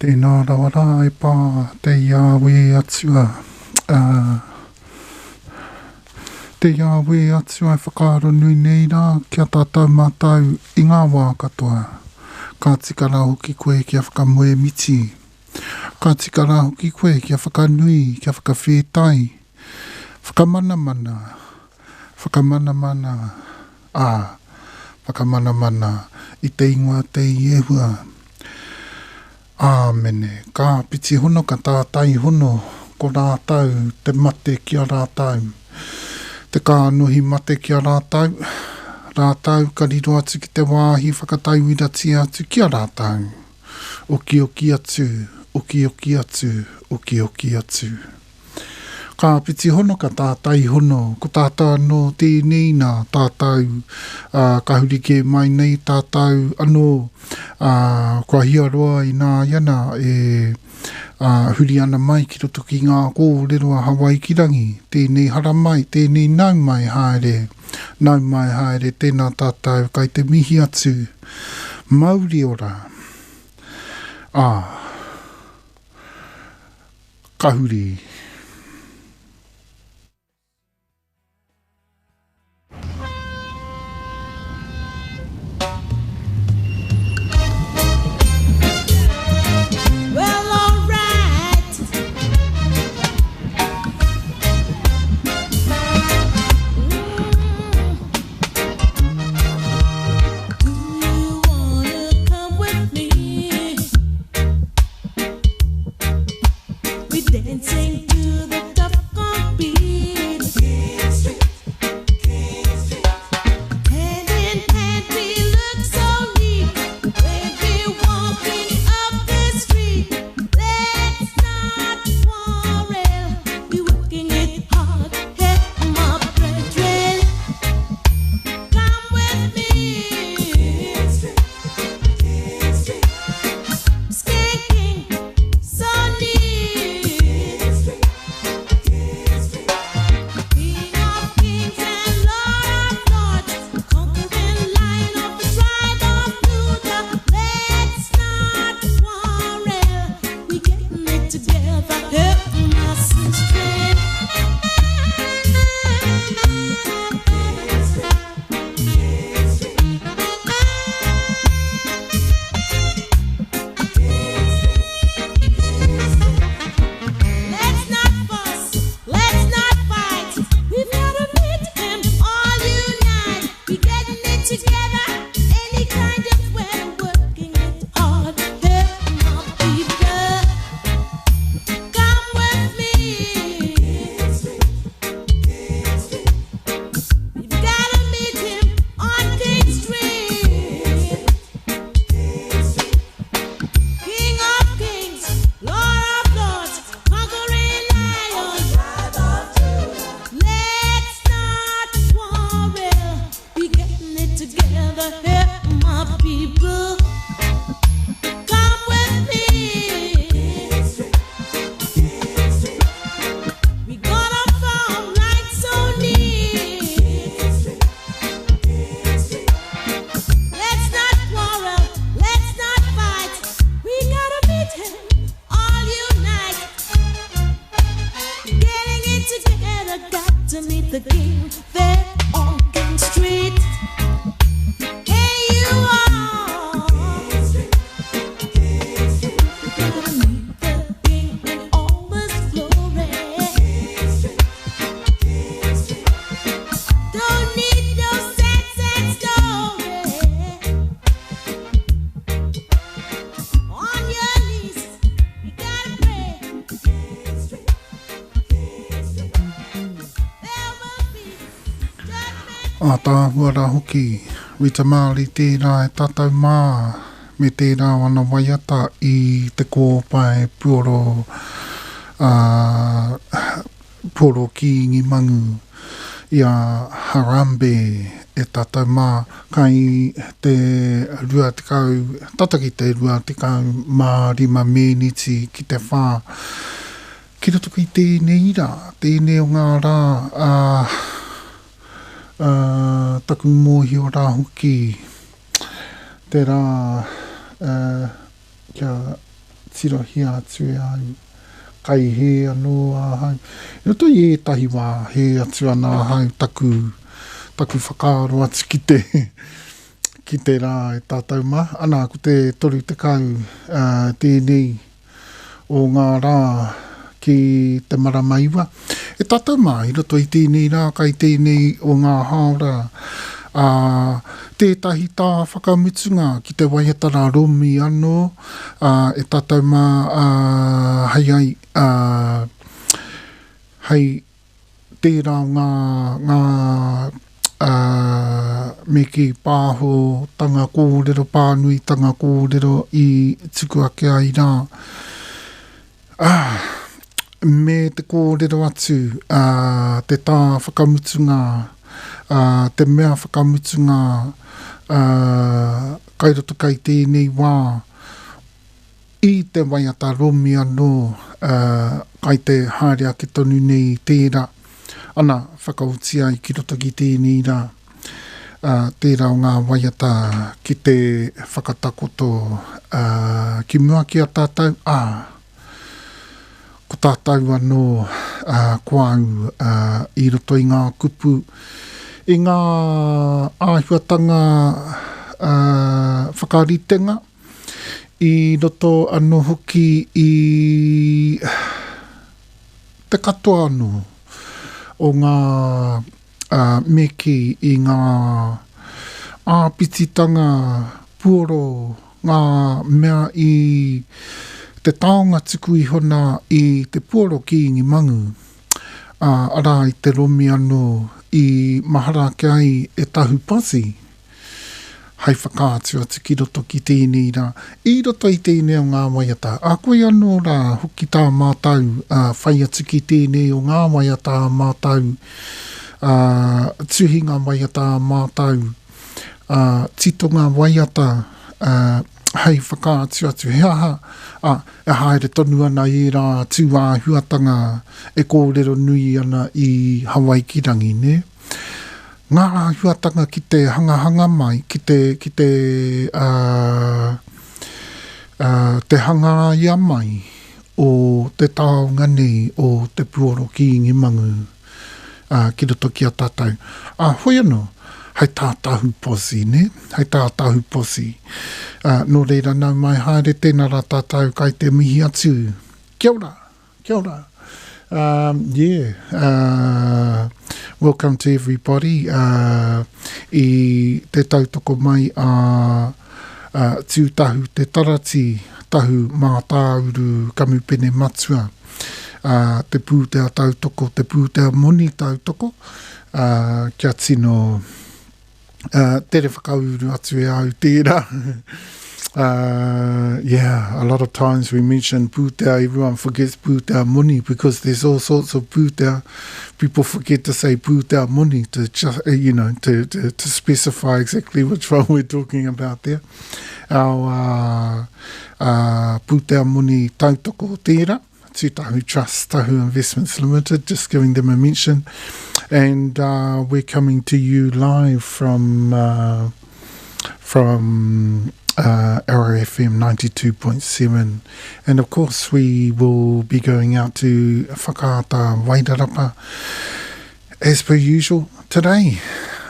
Tēnā rawara e pā te Iawe atua. Te Iawe atua e whakaaro nui nei rā kia tātou mātou i ngā wā katoa. Ka tika rā hoki koe kia whakamue miti. Ka tika rā hoki koe kia whakanui, kia whakawhetai. Whakamanamana. Whakamanamana. Whakamanamana i te ingoa te iehua. Āmene, ka piti hono ka tātai hono, ko rātau, te mate kia rātau. Te kānuhi mate kia rātau, rātau ka riro atu ki te wāhi whakatau irati atu kia rātau. Oki oki atu, oki oki atu, oki oki atu. Ka piti hono ka tātai hono, ko tātou anō tēnei nā tātou ka hurike mai nei tātou anō kua hiaroa i nā iana huri ana mai ki roto ki ngā kōrero a Hawaikirangi, tēnei hara mai, tēnei nau mai haere, tēnā tātou kai te mihi atu, mauri ora, ka huri. Tāhuara hoki, rita Māori tērā e tātou mā, me tērā wana waiata i te kōpai puoro, puoro ki ngi mangu i a Harambe e tātou mā, kai te rua tikau, tataki te rua tikau mā rima mēniti ki te whā. Ki roto ki tēnei rā, tēnei o ngā rā, taku mōhi o rā hoki te rā kia tirohia atu e au. Kai he anō ahau. Roto i etahi wā he atu ana ahau taku whakaaro atu ki te rā e tātou mā. Ana, ko te toru te kau tēnei o ngā rā ki te maramaiwa. E tātou mā, i roto i tēnei rā, kai tēnei o ngā haora. Tētahi tā whakamutunga ki te waiatara romi anō. E tātou mā, hei tērā ngā meki pāho tanga kōrero, pānui tanga kōrero i tuku ake ai rā. Me te kōrero atu, te tā whakamutunga, te mea whakamutunga, kai roto kai tēnei wā, i te waiata romi anō, kai te haere ake tonu nei tērā. Ana, whakautia i ki roto ki tēnei rā. Tērā o ngā waiata ki te whakatakoto ki mua ki a tātou. Ko tātou anō kuau i roto i ngā kupu. I ngā āhuatanga whakaritenga. I roto anō hoki i te katoa anō. O ngā meki i ngā āpititanga puoro, ngā mea i te taonga tuku i hona i te puoro ki ingi mangu. Ara i te romi anō i mahara ke ai e tahu pasi. Hei whakaatu atu ki roto ki tēnei rā. I roto i tēnei o ngā waiata. Koe anō rā hoki tā mātau whai atu ki tēnei o ngā waiata mātau. Tuhinga waiata mātau. Titonga waiata. Hei whakaatu atu. He aha. E haere tonu ana i rā tūāhuatanga e kōrero nui ana i Hawaikirangi, ne? Ngā huatanga ki te hangahanga mai, ki te hanga ia mai o te taonga nei o te puoro ki ingi mangu ki roto ki a tātou. Hoi anō, hei tātahu posi, ne? Hei tātahu posi. Nō reira nau mai haere tēnā rā tātou kai te mihi atu. Kia ora, kia ora. Welcome to everybody. I te tautoko mai tūtahu te tarati, tahu mā tāuru kamupene matua. Te pūtea tautoko, te pūtea moni tautoko. Kia tino tere whakauru atu e au tērā. A lot of times we mention pūtea, everyone forgets pūtea moni because there's all sorts of pūtea. People forget to say pūtea moni to just, to specify exactly which one we're talking about there. Our pūtea moni tautoko tērā, Tūtahu Trust, Tahu Investments Limited, just giving them a mention. And we're coming to you live from RFM 92.7, and of course we will be going out to Whakaata Wairarapa as per usual today.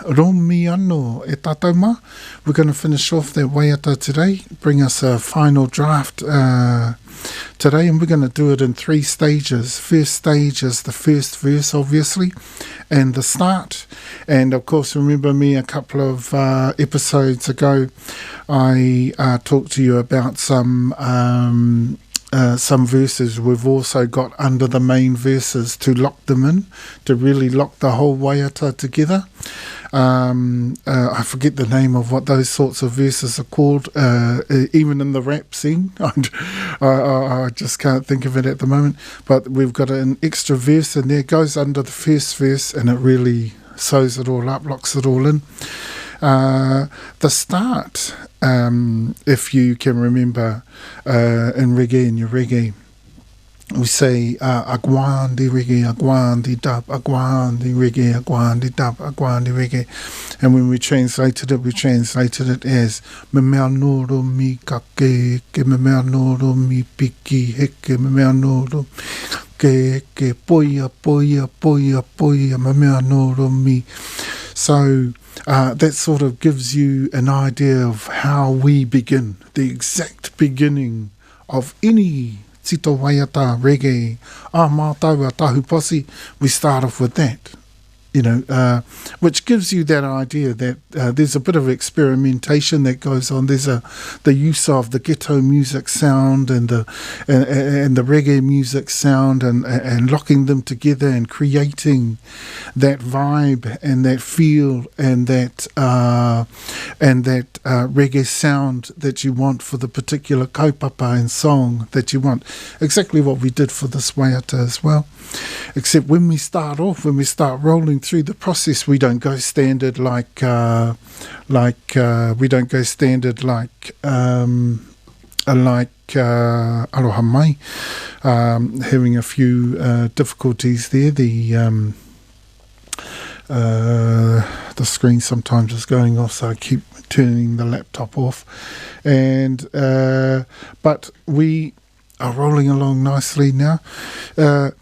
Romi anō e tātou mā. We're going to finish off that waiata today, bring us a final draft today, and we're going to do it in 3 stages. First stage is the first verse, obviously, and the start. And of course, remember me a couple of episodes ago, I talked to you about some verses. We've also got under the main verses to lock them in, to really lock the whole waiata together. I forget the name of what those sorts of verses are called, even in the rap scene. I just can't think of it at the moment. But we've got an extra verse in there, goes under the first verse, and it really sews it all up, locks it all in. The start, if you can remember in reggae, we say agwandi reggae, agwandi dub, agwandi reggae, agwandi dub, agwandi reggae. And when we translated it as me mea noro mi kake, ke me mea noro mi piki heke, me mea noro ke poia, poia, poia, poia, me mea noro mi. So that sort of gives you an idea of how we begin, the exact beginning of any tito waiata reggae, mātaua tahu posi. We start off with that, which gives you that idea that there's a bit of experimentation that goes on. There's the use of the ghetto music sound and the reggae music sound and locking them together and creating that vibe and that feel and that reggae sound that you want for the particular kaupapa and song that you want. Exactly what we did for this waiata as well. Except when we start rolling through the process, we don't go standard like Aroha Mai, having a few difficulties there. The screen sometimes is going off, so I keep turning the laptop off. And but we are rolling along nicely now. So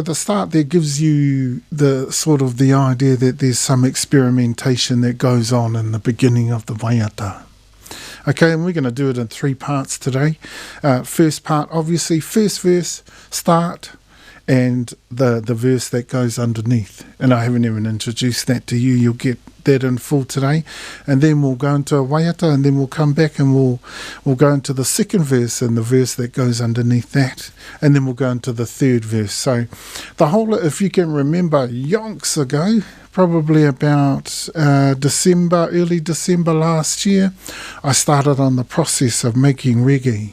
the start there gives you the idea that there's some experimentation that goes on in the beginning of the waiata. Okay, and we're going to do it in 3 parts today. First part, obviously, first verse, start, and the verse that goes underneath. And I haven't even introduced that to you. You'll get that in full today. And then we'll go into a waiata, and then we'll come back and we'll go into the second verse and the verse that goes underneath that. And then we'll go into the third verse. So the whole, if you can remember, yonks ago, probably about early December last year, I started on the process of making reggae.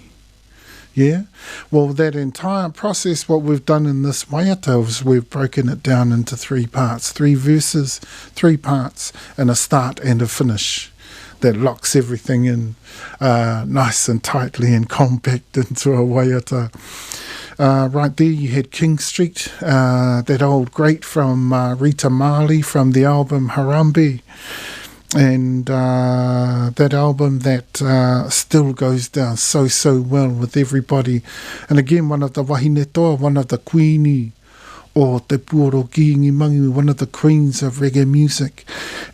Yeah, well, that entire process, what we've done in this waiata is we've broken it down into 3 parts, 3 verses, 3 parts, and a start and a finish that locks everything in nice and tightly and compact into a waiata. Right there you had King Street, that old great from Rita Marley from the album Harambe. And that album that still goes down so well with everybody. And again, one of the wahine toa, one of the queenie, or te puoro kiingi mangi, one of the queens of reggae music.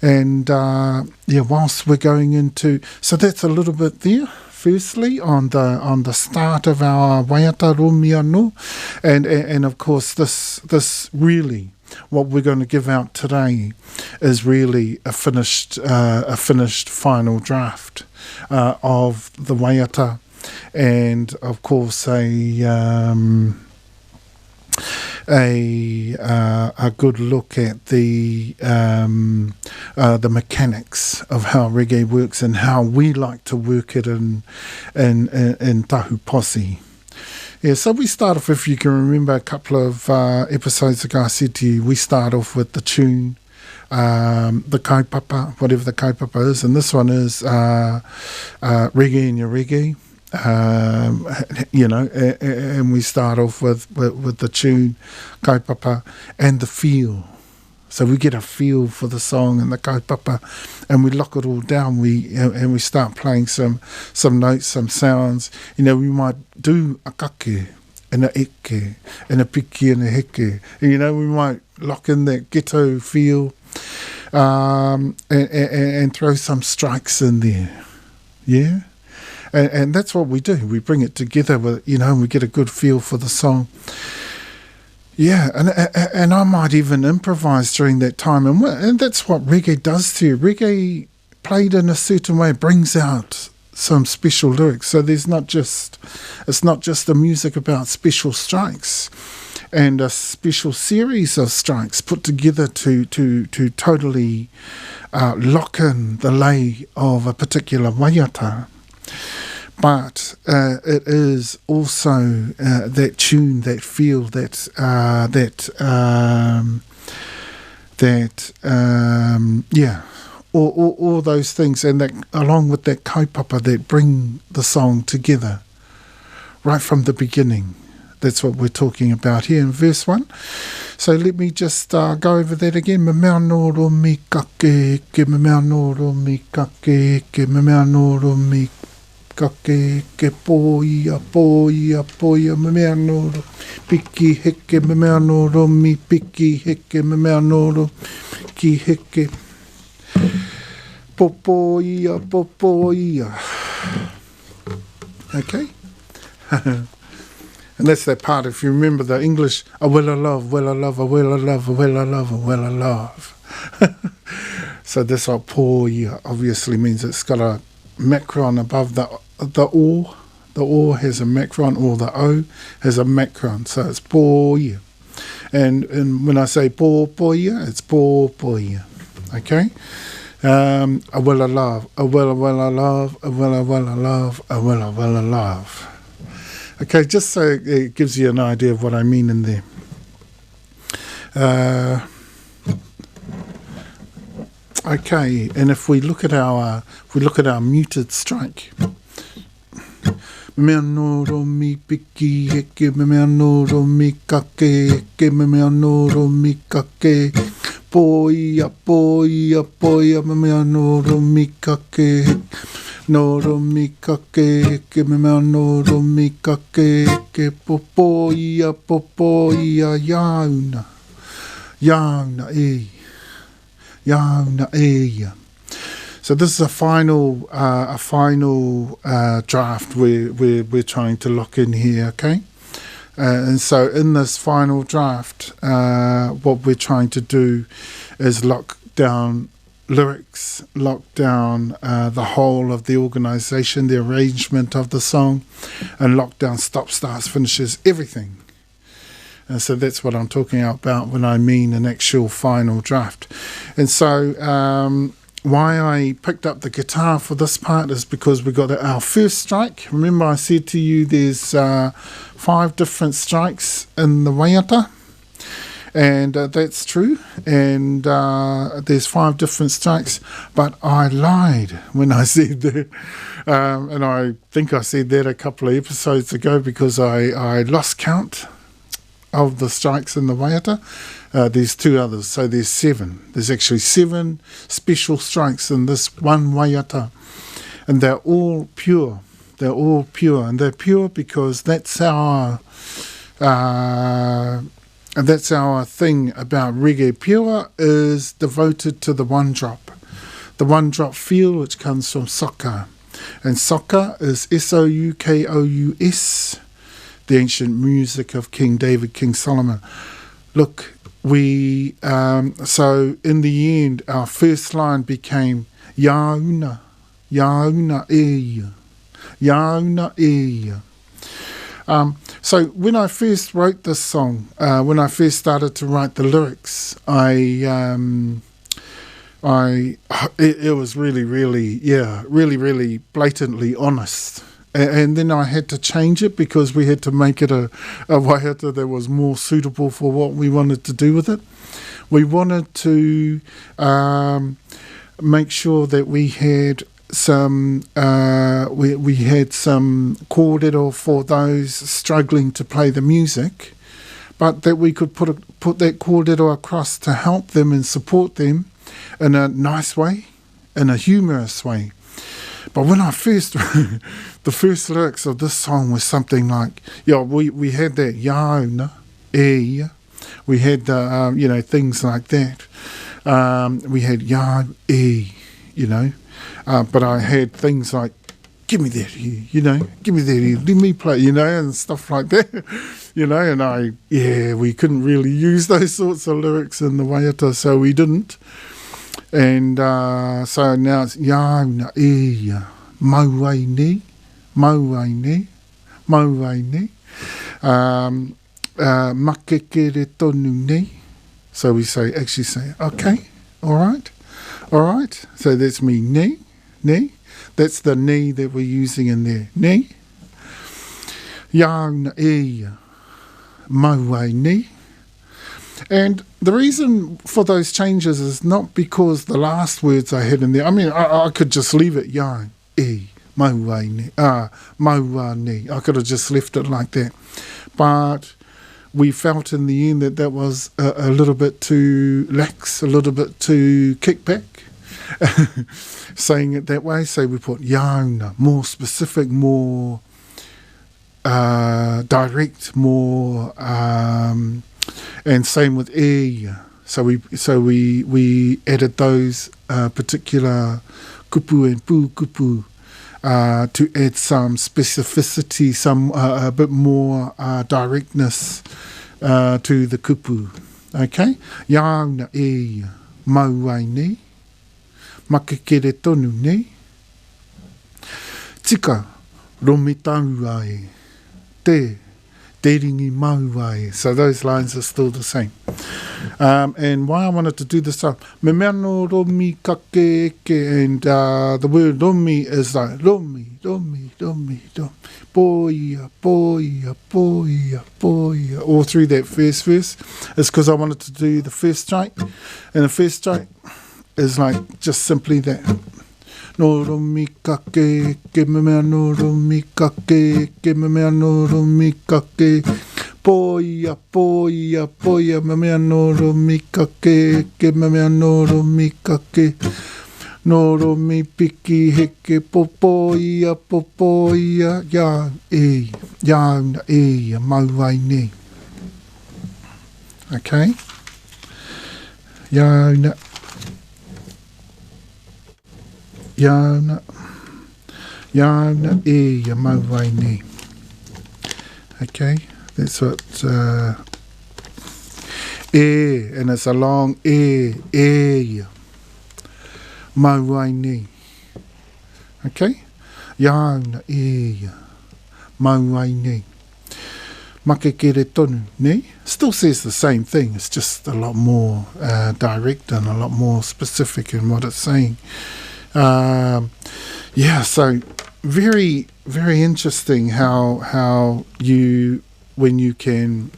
And whilst we're going into, so that's a little bit there. Firstly, on the start of our waiata romiano, and of course this really, what we're going to give out today is really a finished final draft of the waiata, and of course a good look at the mechanics of how reggae works and how we like to work it in Tahu Posse. Yeah, so we start off, if you can remember a couple of episodes ago, I said to you, we start off with the tune, the kaupapa, whatever the kaupapa is, and this one is reggae in your reggae, and we start off with the tune, kaupapa, and the feel. So we get a feel for the song and the kaupapa, and we lock it all down. We start playing some notes, some sounds. We might do a kake and a eke and a piki and a heke. We might lock in that ghetto feel, and throw some strikes in there. Yeah, and that's what we do. We bring it together with and we get a good feel for the song. Yeah, and I might even improvise during that time, and that's what reggae does to you. Reggae, played in a certain way, brings out some special lyrics. So it's not just the music about special strikes and a special series of strikes put together to totally lock in the lay of a particular waiata. But it is also that tune, that feel, all those things, and that along with that kaupapa that bring the song together right from the beginning. That's what we're talking about here in verse 1. So let me just go over that again. Me mea noro mi kake ke, me mea noro mi kake ke, me mea noro mi kake ke, poia, poia, poia, me mea noro piki heke, me mea noro mi piki heke, me mea noro ki heke. Popoia, popoia. Okay? And that's that part, if you remember the English, a well a love, well a love, a well a love, a well a love, a well a love. So this poia obviously means it's got a macron above the O. The O has a macron, or the O has a macron, so it's poia. And when I say poia, it's poia. Okay? A well a love, a well a love, a well a love, a well a love. Okay, just so it gives you an idea of what I mean in there. Okay, and if we look at our muted strike. Me mea noro mi piki heke, me mea noro mi kake heke, me mea noro mi kake. Poia, poia, poia, me mea noro mi kake heke. Noro mi kake ke, me mea noro mi kake ke, popoia, popoia, yauna, yauna e. So this is a final draft we're trying to lock in here, okay? And so in this final draft, what we're trying to do is lock down lyrics, lock down the whole of the organisation, the arrangement of the song, and lock down stop, starts, finishes, everything. And so that's what I'm talking about when I mean an actual final draft. And so why I picked up the guitar for this part is because we got our first strike. Remember I said to you there's 5 different strikes in the waiata. And that's true, and there's 5 different strikes, but I lied when I said that, and I think I said that a couple of episodes ago because I lost count of the strikes in the waiata. There's 2 others, so there's 7. There's actually 7 special strikes in this one waiata, and they're all pure. They're all pure, and they're pure because that's our... And that's our thing about reggae. Pure is devoted to the one drop. The one drop feel, which comes from soca. And soca is S-O-U-K-O-U-S, the ancient music of King David, King Solomon. Look, so in the end, our first line became Yauna, Yauna e, Yauna e. So when I first wrote this song, when I first started to write the lyrics, it was really blatantly honest. And then I had to change it because we had to make it a waiata that was more suitable for what we wanted to do with it. We wanted to make sure that we had some we had some kōrero for those struggling to play the music, but that we could put that kōrero across to help them and support them in a nice way, in a humorous way. But when I first the first lyrics of this song was something like, we had that yauna e, we had the things like that. We had ya e, but I had things like, give me that here, give me that here, let me play, and stuff like that, and we couldn't really use those sorts of lyrics in the waiata, so we didn't. And so now it's yauna e, mauai ni, makekere tonu ni. So we actually say, okay, all right. So that's me, ni. That's the ni that we're using in there. Ni. Yauna e, mauai ni. And the reason for those changes is not because the last words I had in there. I mean, I could just leave it, ya e, mauai ni, maua ni. I could have just left it like that. but we felt in the end that that was a little bit too lax, a little bit too kickback, saying it that way. So we put yauna, more specific, more direct, more, and same with e. So we added those particular kupu and pu kupu to add some specificity, some a bit more directness to the kupu. Okay? Yauna e mauai ni, makekere tonu ni, tika romitau ai, te ringi mau ai. So those lines are still the same. And why I wanted to do this time, me mea no romi kake eke, and the word romi is like romi, poia, poia, poia, poia, all through that first verse. It's because I wanted to do the first strike, and the first strike is like just simply that. No romi kake eke, me mea no romi kake eke, me mea no romi kake, poia, poia, poia, me mea no romi kake eke, me mea no romi kake, no romi piki heke, popoia, popoia, yauna e, mauai ni. Okay? Yauna e, mauai ni. Okay? That's what and it's a long mauai ni. Okay? Yauna e, mauai ni. Makekere tonu ni. Still says the same thing, it's just a lot more direct and a lot more specific in what it's saying. So very, very interesting how you, when you can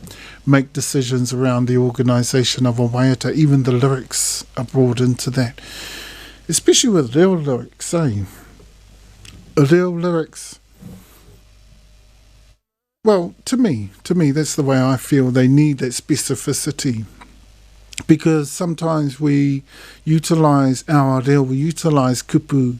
make decisions around the organisation of a waiata, even the lyrics are brought into that. Especially with real lyrics, real lyrics. Well, to me, that's the way I feel. They need that specificity. Because sometimes we utilise our reo, we utilise kupu,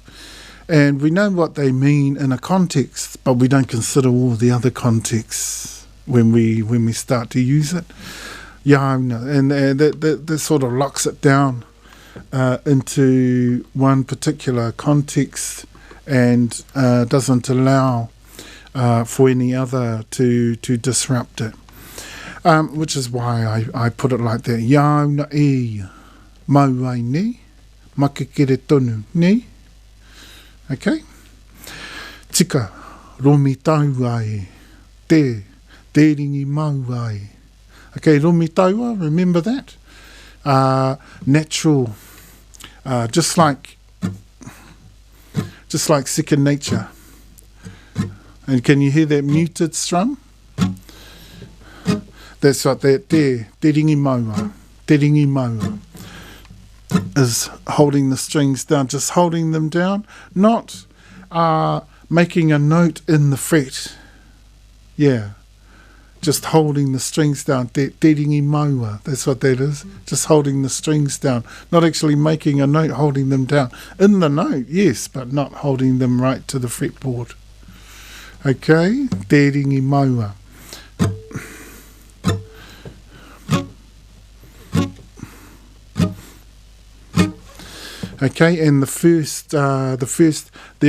and we know what they mean in a context, but we don't consider all the other contexts when we start to use it. And that sort of locks it down into one particular context and doesn't allow for any other to disrupt it. Which is why I put it like that. Yauna e, mauai ni, makekere tonu ni. Okay? Tika, romi tau ai, te ringi mau ai. Okay, romi taua, remember that? Natural, just like second nature. And can you hear that muted strum? That's what that te ringi maua is holding the strings down, just holding them down, not making a note in the fret. Yeah, just holding the strings down. Te ringi maua, that's what that is, just holding the strings down, not actually making a note, holding them down. In the note, yes, but not holding them right to the fretboard. Okay, te ringi maua. Okay, and the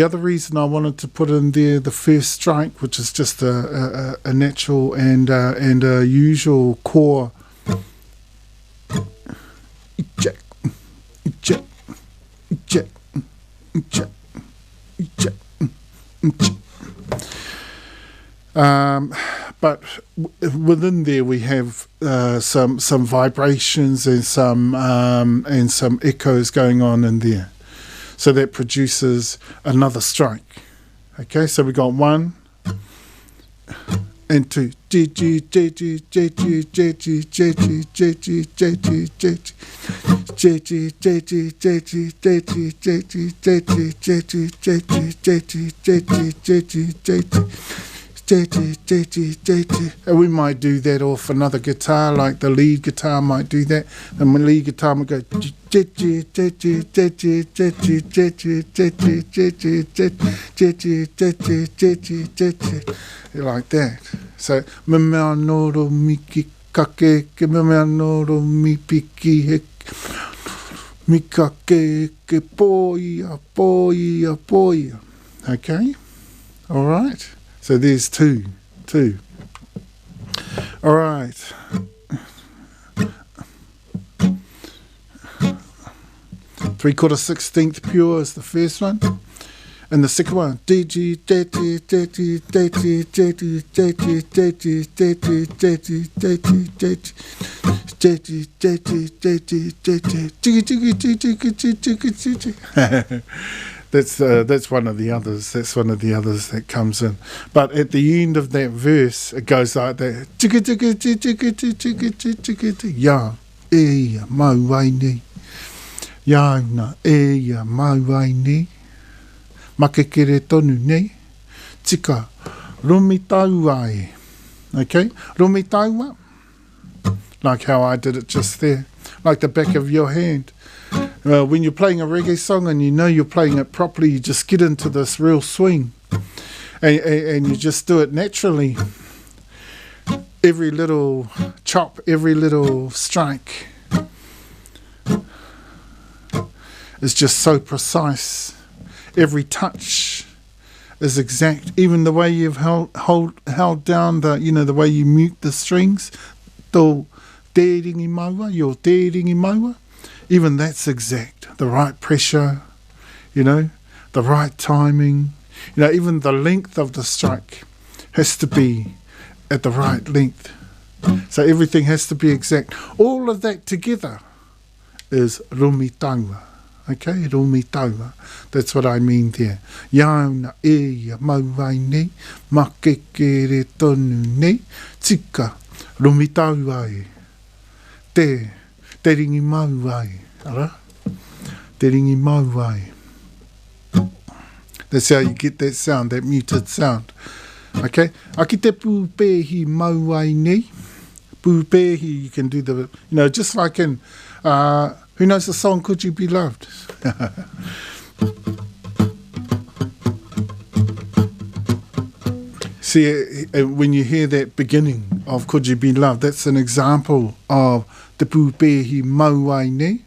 other reason I wanted to put in there the first strike, which is just a natural and a usual core. But within there we have some vibrations and some echoes going on in there, so that produces another strike. Okay, so we got 1 and 2. And we might do that off another guitar, like the lead guitar might do that. And the lead guitar might go like that. So me mea noro miki kake, me mea noro mi piki he mi kake ke poia, poia, poia. Okay? All right? So there's two. All right. 3/4/16 pure is the first one. And the second one, that's one of the others. That's one of the others that comes in. But at the end of that verse, it goes like that. Ya e mau wai ni. Ya na e ya mau wai ni. Makekere tonu nei. Tika rumi taua e. Okay? Rumi taua. Like how I did it just there. Like the back of your hand. When you're playing a reggae song and you know you're playing it properly, you just get into this real swing. And you just do it naturally. Every little chop, every little strike is just so precise. Every touch is exact. Even the way you've held down the way you mute the strings, tō te ringi maua, your te ringi maua, even that's exact. The right pressure, the right timing, even the length of the strike has to be at the right length. So everything has to be exact. All of that together is rumitaua. Okay, rumitaua. That's what I mean there. Yauna e ia mauai nei, makekere tonu nei, tika rumitaua e. Te ringi mauai. Ara? Te ringi mauai. That's how you get that sound, that muted sound. Okay? Aki te pūpehi mauai nei. Pūpehi, you can do the, just like in, who knows the song Could You Be Loved? See, when you hear that beginning of Could You Be Loved, that's an example of the pūpehi mauai nei.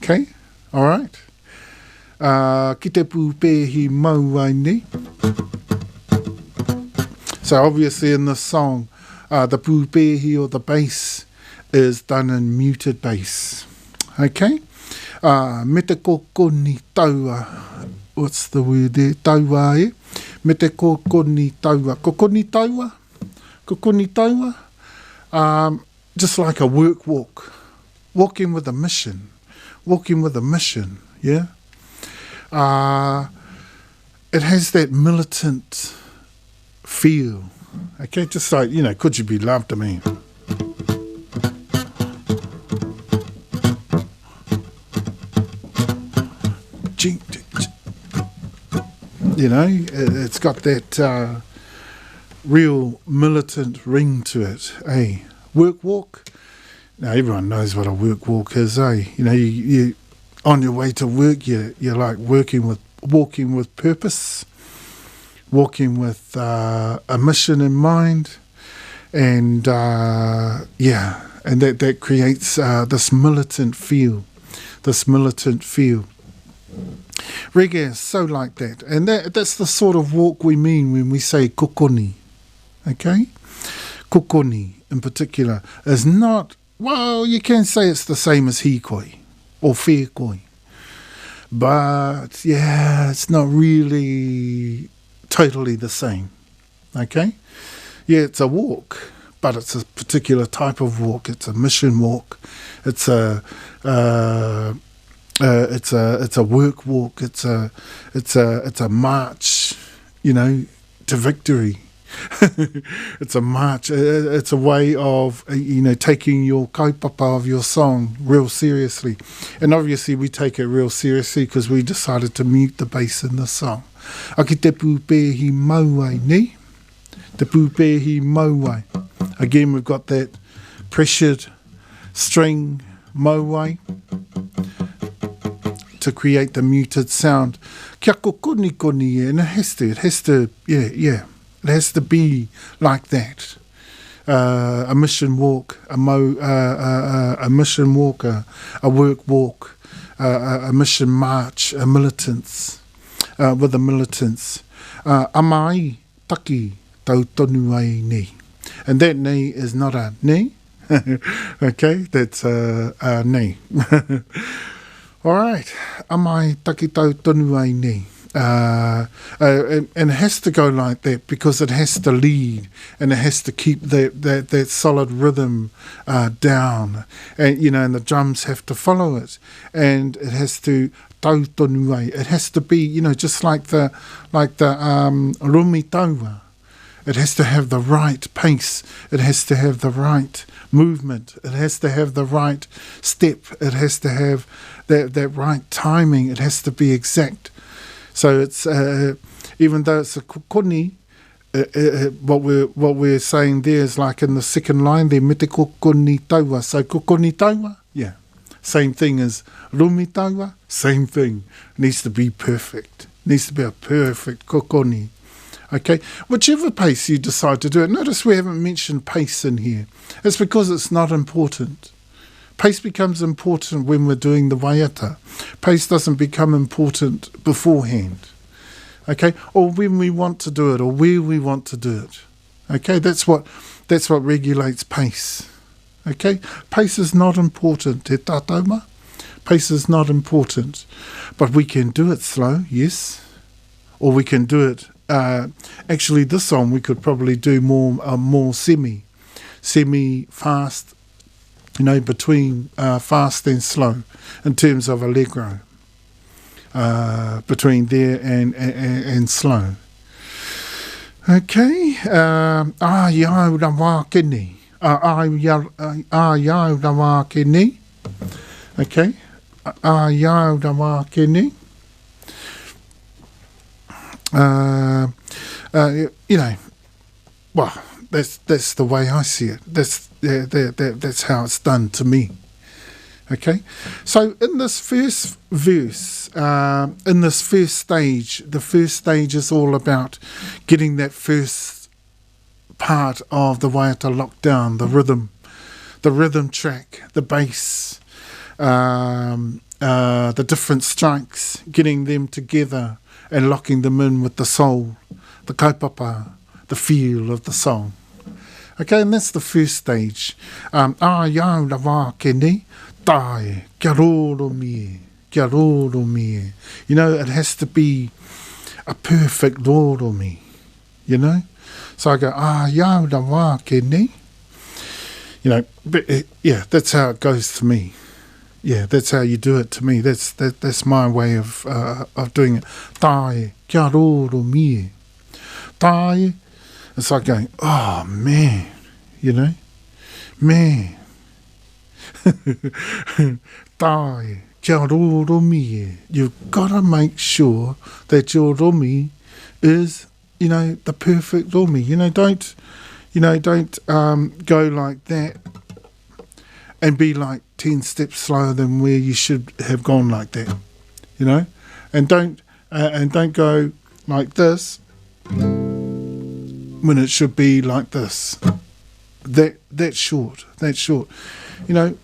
Okay? All right? Ki te pūpehi mauai nei. So obviously in this song, the pūpehi or the bass is done in muted bass. Okay? Me te kokoni taua. What's the word there? Taua e. Me te kokoni taua. Kokoni taua? Kokoni taua? Just like a work walk. Walking with a mission. Walking with a mission, yeah? It has that militant feel. Okay, just like, Could You Be Loved? I mean. It's got that real militant ring to it, eh? Work walk. Now everyone knows what a work walk is, eh? You on your way to work, you're like walking with purpose, walking with a mission in mind, and and that creates this militant feel. Reggae is so like that, and that's the sort of walk we mean when we say kokoni. Okay, kokoni in particular is not. Well, you can say it's the same as hikoi or whekoi. But, it's not really totally the same. Okay? Yeah, it's a walk, but it's a particular type of walk. It's a mission walk. It's a work walk. It's a march, to victory. It's a march. It's a way of taking your kaupapa of your song real seriously, and obviously we take it real seriously because we decided to mute the bass in the song. Aki te pūpehi mauai nei, Te pūpehi mauai. Again, we've got that pressured string mauai to create the muted sound. Kia kokoni koni, and it has to, it has to be like that. A mission walk, a mission walk, a work walk, a mission march, a militants, with the militants. Amai taki tau tonu ai ni. And that ni is not a ni. Okay, that's a ni. All right. Amai taki tau tonu ai ni. And it has to go like that because it has to lead and it has to keep that solid rhythm down, and and the drums have to follow it, and it has to tau tonu ai. It has to be just like the rumi taua. It has to have the right pace. It has to have the right movement. It has to have the right step. It has to have that right timing. It has to be exact. So it's even though it's a kokoni, what we're saying there is like in the second line there, mete kokoni taua. So kokoni taua, same thing as rumi taua, same thing. It needs to be perfect. It needs to be a perfect kokoni. Okay, whichever pace you decide to do it. Notice we haven't mentioned pace in here. It's because it's not important. Pace becomes important when we're doing the waiata. Pace doesn't become important beforehand. Okay, or when we want to do it, or where we want to do it. Okay, that's what regulates pace. Okay, pace is not important. Te tātauma, pace is not important, but we can do it slow, yes, or we can do it. Actually, this song we could probably do more semi fast. Between fast and slow in terms of allegro, between there and slow. Okay. Iau rawa kini. Iau rawa kini. Okay. Iau rawa kini. Well, that's the way I see it. That's how it's done to me. Okay, so in this first verse, in this first stage, the first stage is all about getting that first part of the waiata locked down, the rhythm track, the bass, the different strikes, getting them together and locking them in with the soul, the kaupapa, the feel of the song. Okay, and that's the first stage. Iau rawa kini, tae, kia roro mie, kia roro mie. It has to be a perfect roro mi, So I go, iau rawa kini. That's how it goes to me. Yeah, that's how you do it to me. That's my way of doing it. Tae, kia roro mie. Tae. It's like going, oh, man, man. Tae, kia roro mie. You've got to make sure that your romi is, the perfect romi. Don't go like that and be like 10 steps slower than where you should have gone like that, and don't go like this when it should be like this. That's short. The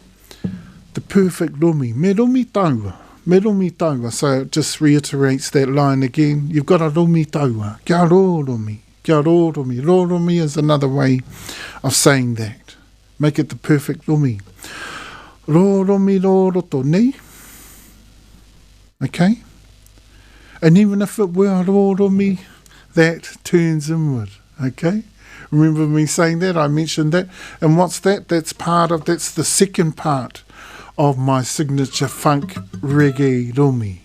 perfect romi. Me romi taua. So it just reiterates that line again. You've got a romi taua. Kia roromi. Roromi is another way of saying that. Make it the perfect romi. Roromi roroto ni. Okay? And even if it were roromi, that turns inward. Okay? Remember me saying that? I mentioned that. And what's that? That's the second part of my signature funk reggae romi.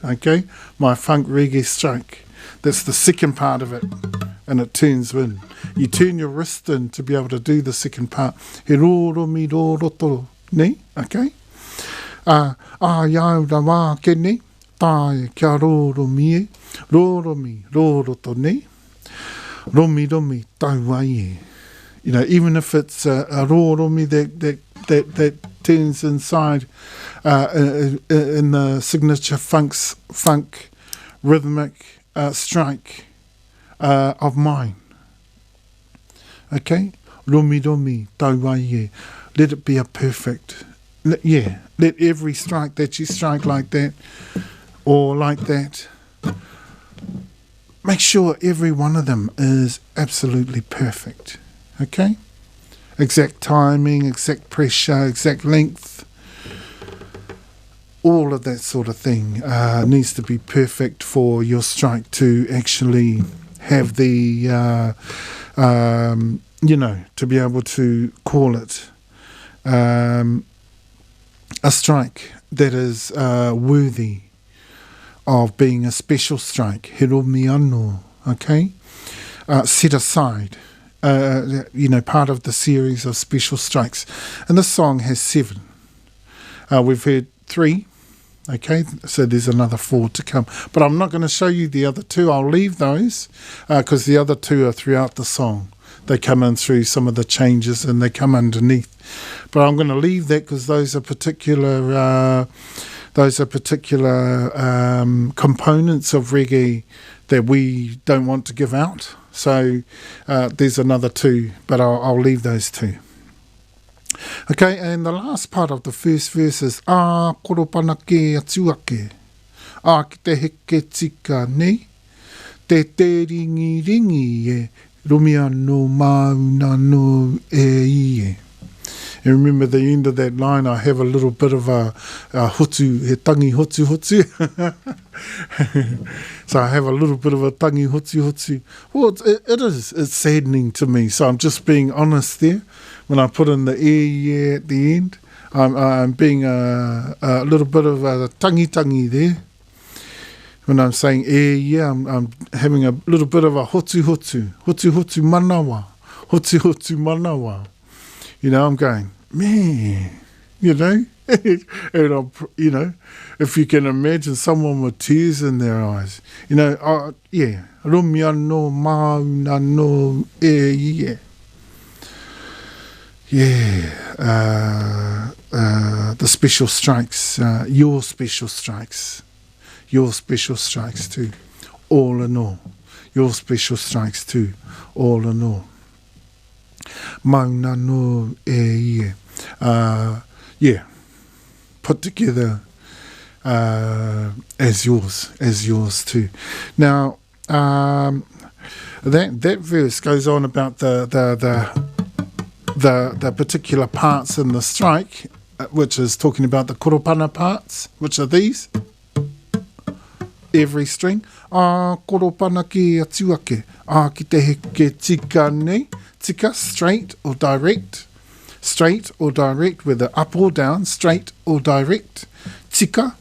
Okay? My funk reggae strike. That's the second part of it. And it turns in. You turn your wrist in to be able to do the second part. He roromi roroto ni. Okay? Iau rawa kini. Tae kia roro mie. Roromi roroto ni. Romi romi tauaie. You know, even if it's a raw romi that turns inside in the signature funk rhythmic strike of mine. Okay? Romi romi tauaie. Let it be a perfect. Let every strike that you strike like that or like that, make sure every one of them is absolutely perfect. Okay? Exact timing, exact pressure, exact length, all of that sort of thing needs to be perfect for your strike to actually have the, to be able to call it a strike that is worthy of being a special strike. He romi anō, okay? Set aside. Part of the series of special strikes. And this song has 7. We've heard 3, okay? So there's another 4 to come. But I'm not going to show you the other 2. I'll leave those because the other 2 are throughout the song. They come in through some of the changes and they come underneath. But I'm going to leave that because those are particular components of reggae that we don't want to give out. So there's another 2, but I'll leave those 2. Okay, and the last part of the first verse is koropana ke atuake, ki te heke tika ne, te ringi e, rumia no mauna no e ie. And remember the end of that line, I have a little bit of a hotu, he tangi hotu hotu. So I have a little bit of a tangi hotu hotu. Well, it's saddening to me. So I'm just being honest there. When I put in the e at the end, I'm being a little bit of a tangi there. When I'm saying I'm having a little bit of a hotu manawa. You know, I'm going, man, and I'm, if you can imagine someone with tears in their eyes, rumia no mauna no e the special strikes, your special strikes too, all in all, your special strikes too, all in all. Mauna no e put together as yours too. Now that verse goes on about the particular parts in the strike, which is talking about the koropana parts, which are these. Every string. Koropana ke atuake. Ki te heke tika nei. Tika, straight or direct. Straight or direct, whether up or down. Straight or direct. Tika.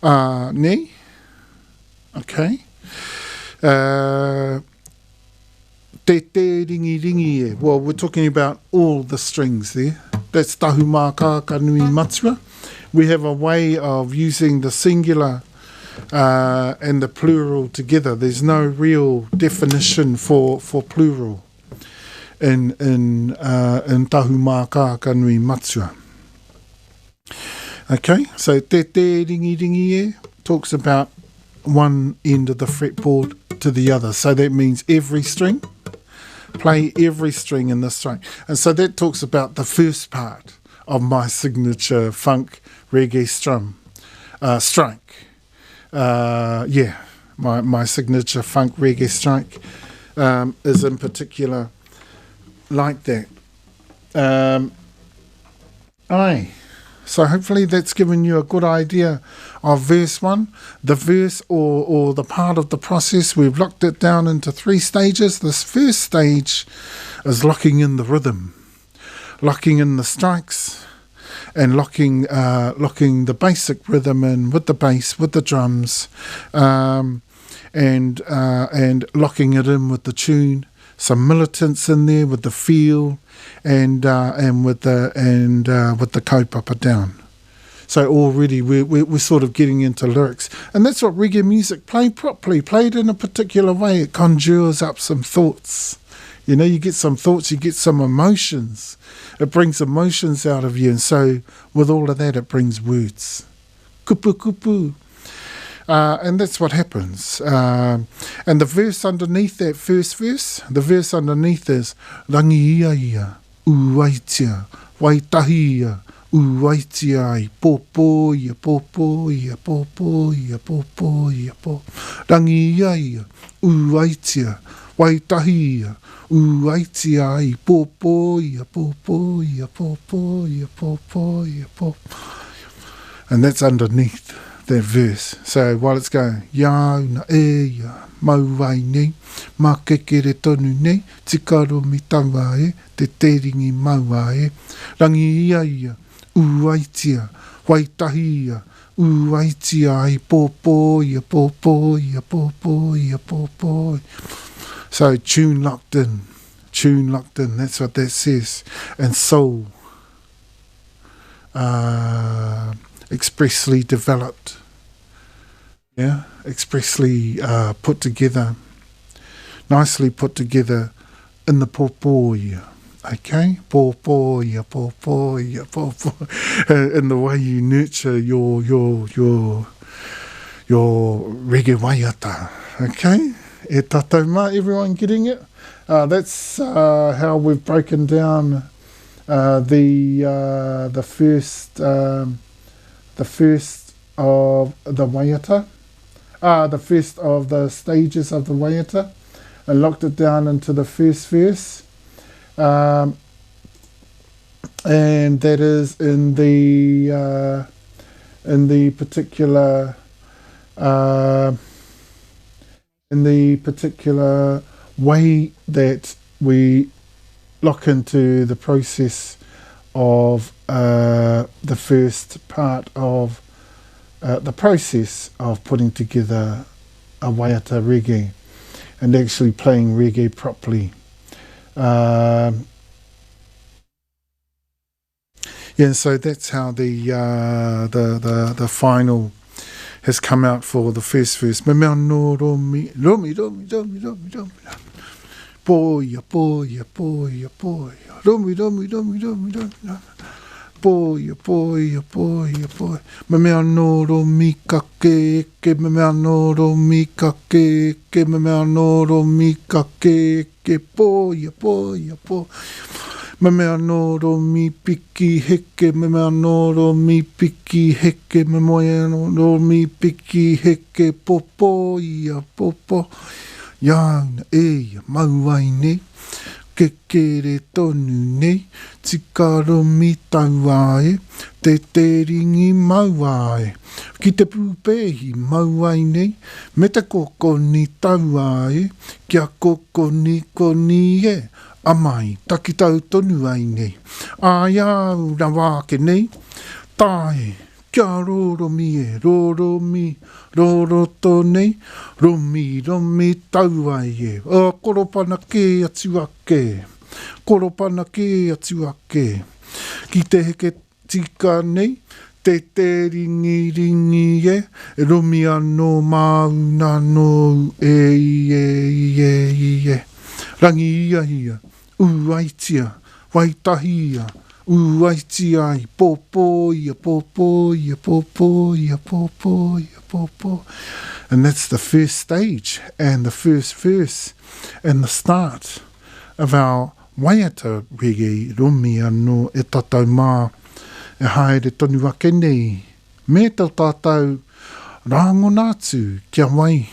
Nei. Okay. Te ringi e. Well, we're talking about all the strings there. That's tahumaka kanui matua. We have a way of using the singular and the plural together. There's no real definition for plural in tahumaka kanui matua. Okay, so te ringi e talks about one end of the fretboard to the other. So that means every string. Play every string in the strike. And so that talks about the first part of my signature funk reggae strike. My signature funk reggae strike is in particular like that. So hopefully that's given you a good idea of verse 1. The verse or the part of the process, we've locked it down into 3 stages. This first stage is locking in the rhythm, locking in the strikes, and locking the basic rhythm in with the bass, with the drums, and locking it in with the tune. Some militance in there with the feel, and with the kaupapa down. So already we're sort of getting into lyrics. And that's what reggae music, played properly, played in a particular way. It conjures up some thoughts. You know, you get some thoughts, you get some emotions. It brings emotions out of you. And so with all of that, it brings words. Kupu kupu. And that's what happens. And the verse underneath that first verse, the verse underneath is Rangi ia ia, uaitia, waitahia, uaitia i, popo ia, popo ia, popo ia, popo ia, po. Rangi ia ia, uaitia, waitahia, uaitia i, popo ia, popo ia, popo ia, popo ia, po. And that's underneath that verse. So while it's going, Yau na e ia, mauai nei, ma kekere tonu nei, tikaro mi taua e, te teringi maua e, rangi ia ia, uaitia, waitahi ia, uaitia ai, popo ia, popo ia, popo ia, popo. So tune locked in, that's what that says. And soul, expressly developed, expressly put together, nicely put together in the popoia, okay? Popoia, popoia, popoia. In the way you nurture your reggae waiata, okay? E tātou mā, everyone getting it? That's how we've broken down the first of the waiata, the first of the stages of the waiata, and locked it down into the first verse, and that is in the particular way that we lock into the process of the first part of the process of putting together a waiata reggae and actually playing reggae properly. So that's how the final has come out for the first verse. Me mea no romi, romi. Poia, poia, poia, poia. Romi. Poia, poia, poia, poia. Me mea no romi ka ke, me mea no romi ka ke, me mea no romi ka ke, poia, poia, poia. Me mea no romi piki heke, me mea no romi piki heke, me mea no romi piki heke, popo ia, popo. Iana e ia, mauai nei, ke kere tonu nei, tikaro mi taua e, te ringi maua e. Ki te pūpehi mauai nei, me te kokoni taua e, kia kokoni koni e, amai, takitau tonu ai nei. Aiau na wāke nei, tae, kia roromi e, roromi, roroto nei, romi taua e. Koropana ke atu ake, koropana ke atu ake. Ki te heke tika nei, te ringi e, romi anō mauna no e. Rangi ia. Uaitia, waitahia, uaitia i, popo ia, popo ia, popo ia, popo ia, popo. And that's the first stage and the first verse and the start of our waiata reggae romi anō e tātou mā e haere tonu ake nei. Me tau tātou rāngonātu kia wai.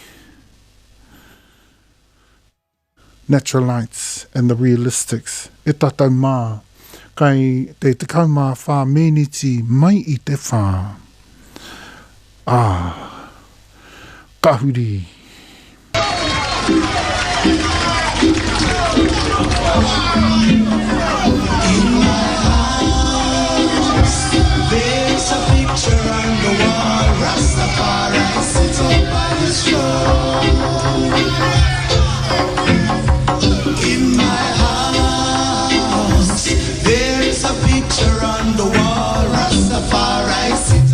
Naturalites and the realistics. E tātou mā, kai te tekau mā whā meniti mai I te whā. Kahuri. There's a picture on the wall, Rastafari sits up by his throne. In my house, there's a picture on the wall, Rastafari sits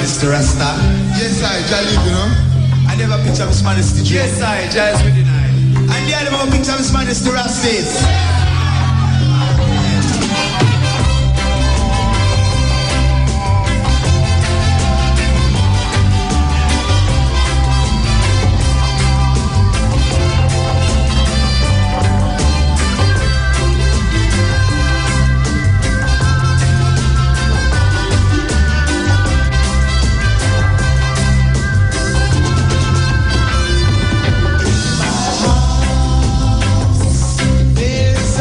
Mr. Rasta. Yes, I, Jalib, you know. I never picture this man is the dream. Yes, I, Jazz with the night. And the other picture this man is the Rastas. There's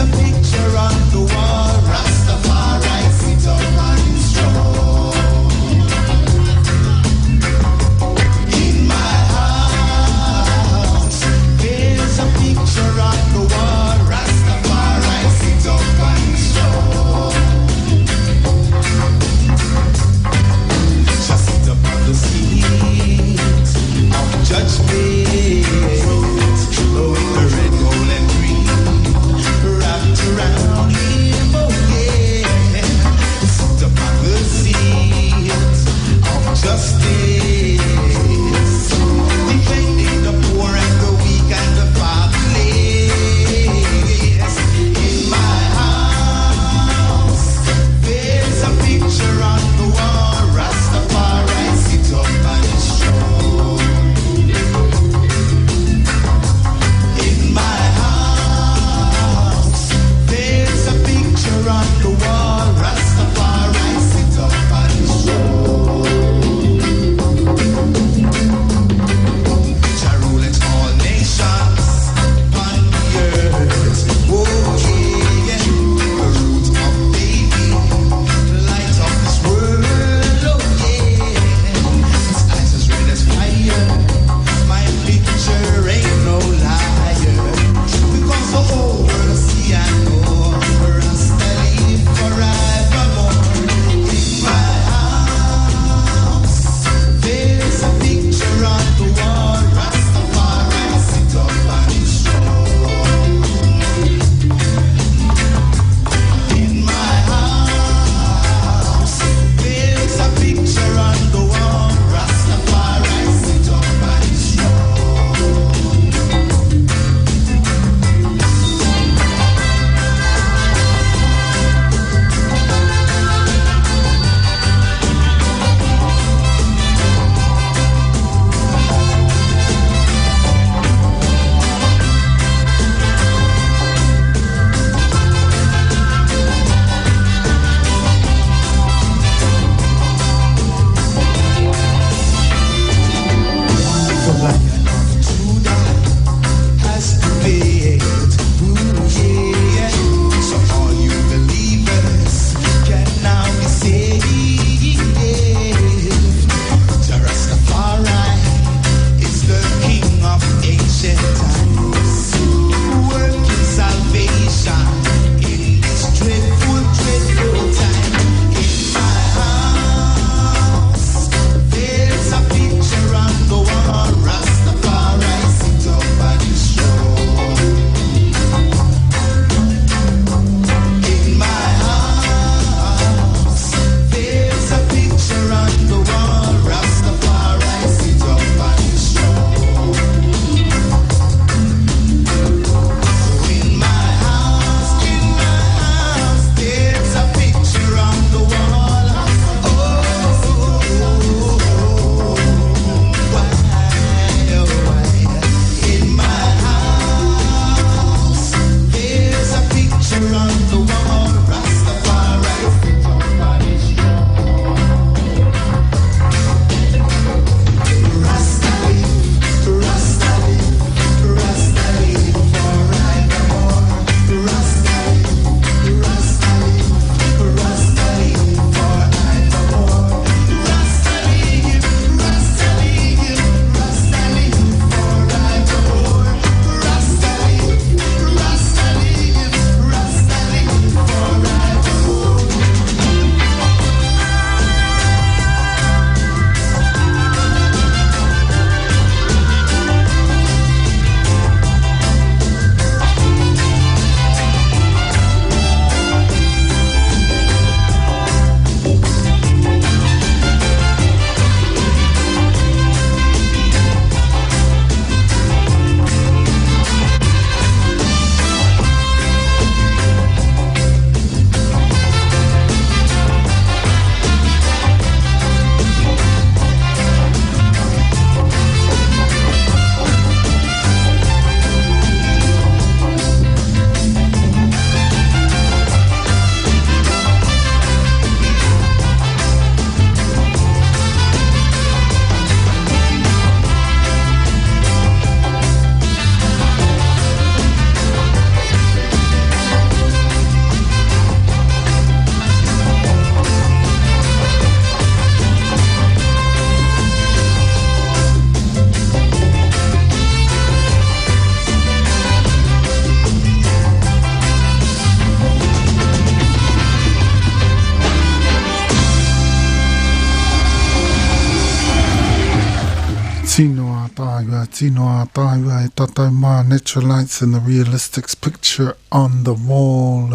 tāua, tino a tāua, e tātou mā natural lights and the realistics picture on the wall.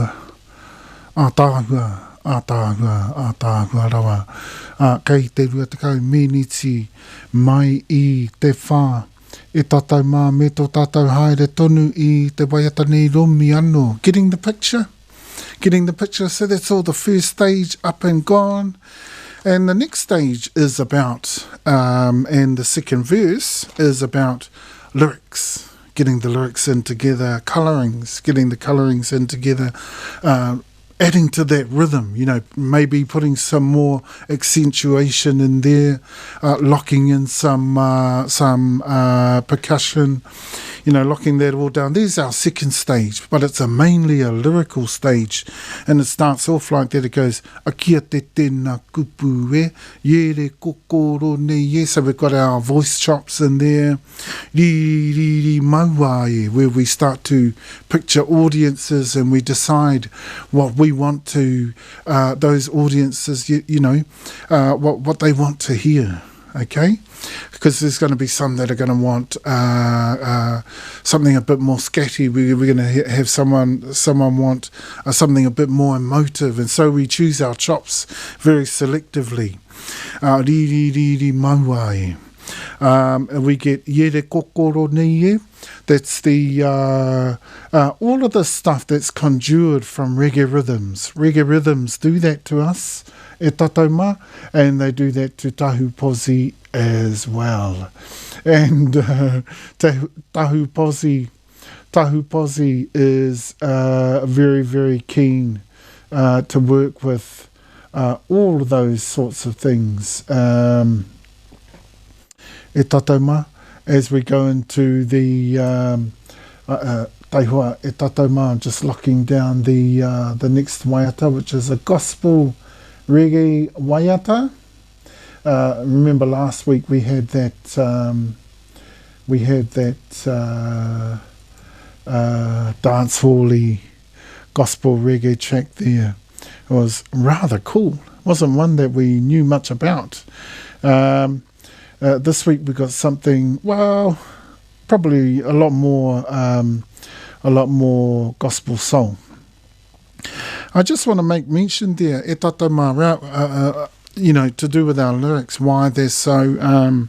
A tāua rawa. Kei te rua tekau meniti mai I te whā. E tātou mā me tō tātou haere tonu I te waiata nei romi anō. Getting the picture? Getting the picture. So that's all the first stage up and gone. And the next stage is about, and the second verse is about lyrics, getting the lyrics in together, colourings, getting the colourings in together, adding to that rhythm, you know, maybe putting some more accentuation in there, locking in some percussion, you know, locking that all down. There's our second stage, but it's mainly a lyrical stage. And it starts off like that. It goes, a kia te tēnā kupu e, yere kokoro ne ye. So we've got our voice chops in there. Ri, ri, ri, maua e, where we start to picture audiences and we decide what we want to, those audiences, you know, what they want to hear. Okay, because there's going to be some that are going to want something a bit more scatty. We're going to have someone want something a bit more emotive, and so we choose our chops very selectively. Ri ri ri maua e. And we get yere kokoro nei e. That's the all of the stuff that's conjured from reggae rhythms. Reggae rhythms do that to us, e tātou mā, and they do that to tahu posi as well. And tahu posi is very, very keen to work with all of those sorts of things. E tātou mā, as we go into the taihua, e tātou mā, just locking down the next waiata, which is a gospel reggae waiata. Remember last week we had that dance hall-y gospel reggae track there. It was rather cool. It wasn't one that we knew much about. This week we got something, well, probably a lot more gospel soul. I just want to make mention there, e tātou mā rau, you know, to do with our lyrics, why they're so...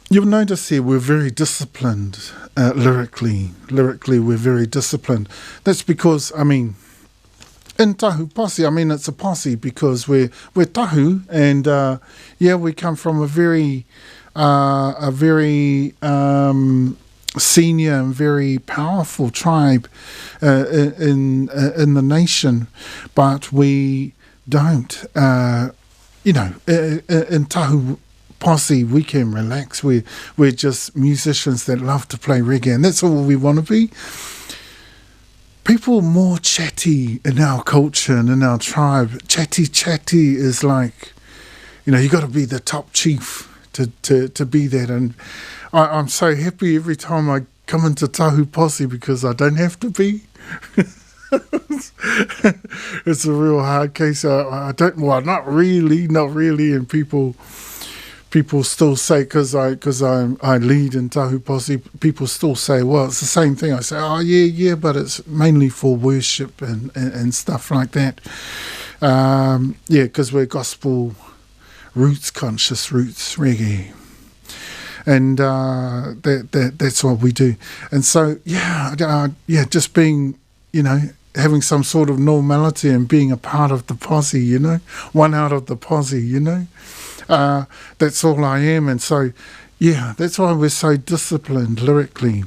You'll notice here we're very disciplined lyrically. Lyrically, we're very disciplined. That's because, I mean, in tahu posse, I mean, it's a posse because we're tahu, and yeah, we come from a very senior and very powerful tribe in the nation, but we don't, you know, in tahu posse we can relax. We're just musicians that love to play reggae, and that's all we want to be. People more chatty in our culture and in our tribe. Chatty is like, you know, you got to be the top chief to be that. And I'm so happy every time I come into tahu posse because I don't have to be. It's a real hard case. I don't. Well, not really. And people still say, because I lead in tahu posse, people still say, well, it's the same thing. I say, oh yeah, but it's mainly for worship and stuff like that. Yeah, because we're gospel roots, conscious roots reggae, and that's what we do. And so yeah, just being, you know, having some sort of normality and being a part of the posse, you know, one out of the posse, you know. That's all I am, and so yeah, that's why we're so disciplined lyrically.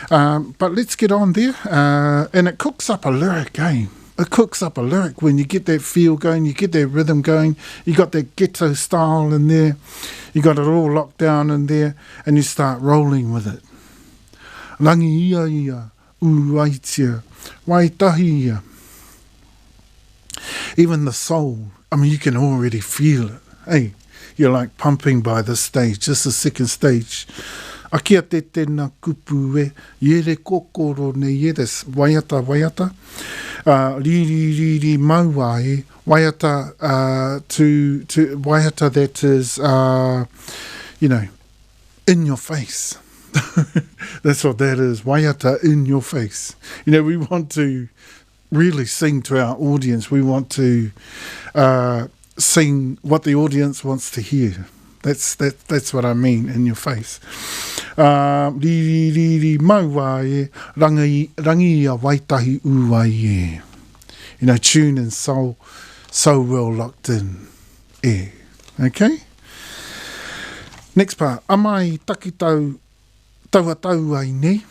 But let's get on there, and it cooks up a lyric, eh? It cooks up a lyric when you get that feel going, you get that rhythm going, you got that ghetto style in there, you got it all locked down in there, and you start rolling with it. Rangi ia, uaitia, waitahi ia. Even the soul, I mean, you can already feel it, hey? You're like pumping by this stage. This is the second stage. A kia te tēnā kupu e, yere kokoro ne ye, that's waiata. Ri maua e, waiata, to waiata that is, you know, in your face. That's what that is. Waiata in your face. You know, we want to really sing to our audience. We want to sing what the audience wants to hear. That's what I mean, in your face. Ri maua e, rangi a waitahi ua e. You know, tune and soul, so well locked in. E. Okay? Next part. Amai taki tau tau ai ne.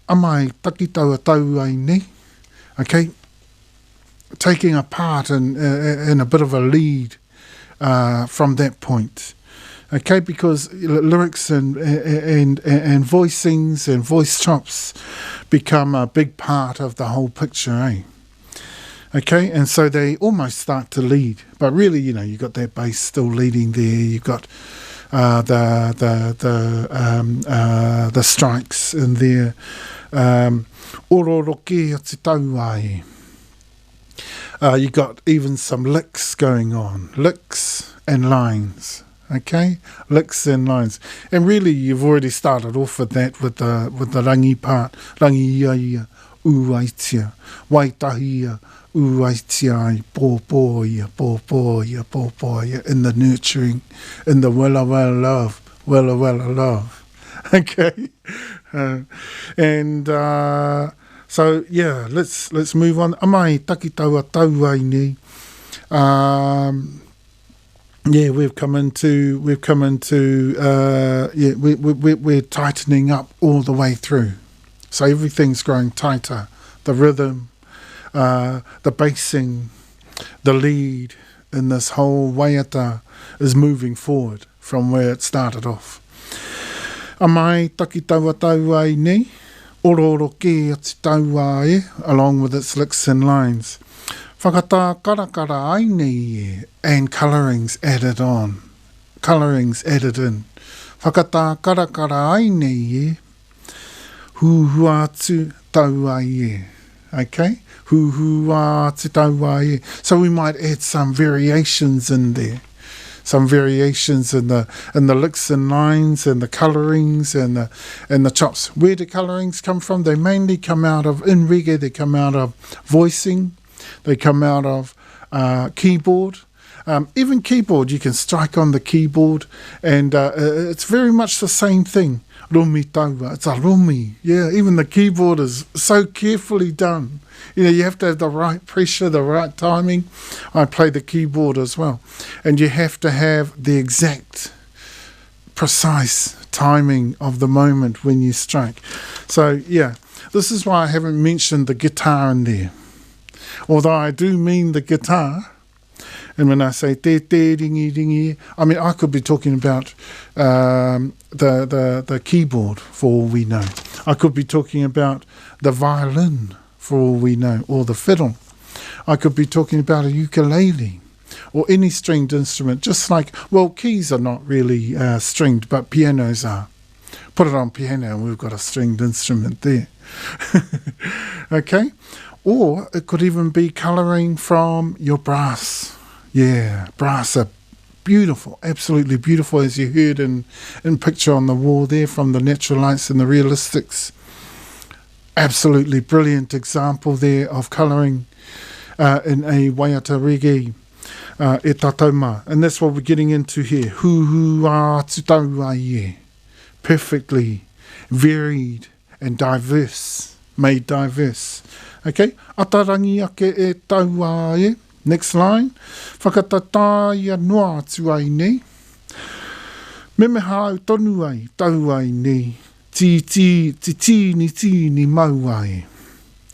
Amai taki tau ai ne. Okay? Taking a part in a bit of a lead from that point. Okay, because lyrics and voicings and voice chops become a big part of the whole picture, eh? Okay, and so they almost start to lead, but really, you know, you've got that bass still leading there. You've got the strikes in there. Ororoke ati tau ai. You got even some licks going on, licks and lines. Okay, licks and lines, and really you've already started off with that with the rangi part, rangi ia uaitia, waitahia uaitia, pōpōia, in the nurturing, in the wella love. Okay, and so yeah, let's move on. Amai taki taua tau ai nei. Yeah, we've come into we're tightening up all the way through. So everything's growing tighter. The rhythm, the basing, the lead in this whole waiata is moving forward from where it started off. Amai taki taua tau ai nei, ororo ke ati tau ai, along with its licks and lines. Whakata karakara ai nei, and colourings added on. Colourings added in. Whakata karakara ai nei, hu atu tau ai. Okay? Hu atu tau ai. So we might add some variations in there. Some variations in the licks and lines and the colourings and the chops. Where do colourings come from? They mainly come out of, in reggae, they come out of voicing. They come out of keyboard. Even keyboard, you can strike on the keyboard, and it's very much the same thing. Rumi taua, it's a rumi. Yeah, even the keyboard is so carefully done. You know, you have to have the right pressure, the right timing. I play the keyboard as well. And you have to have the exact, precise timing of the moment when you strike. So, yeah, this is why I haven't mentioned the guitar in there. Although I do mean the guitar, and when I say te ringi ringi, I mean I could be talking about the keyboard for all we know. I could be talking about the violin for all we know, or the fiddle. I could be talking about a ukulele, or any stringed instrument. Just like, well, keys are not really stringed, but pianos are. Put it on piano, and we've got a stringed instrument there. Okay. Or it could even be colouring from your brass. Yeah, brass are beautiful, absolutely beautiful, as you heard in picture on the wall there from the natural lights and the realistics. Absolutely brilliant example there of colouring in a waiata reggae e tatauma. And that's what we're getting into here. Hu a tutau ai. Perfectly varied and diverse, made diverse. Okay, atarangi ake e tau ai. Next line. Whakatatāia noa atu ai nei. Me me hau tonu ai, tau ai nei. Tini mau ai.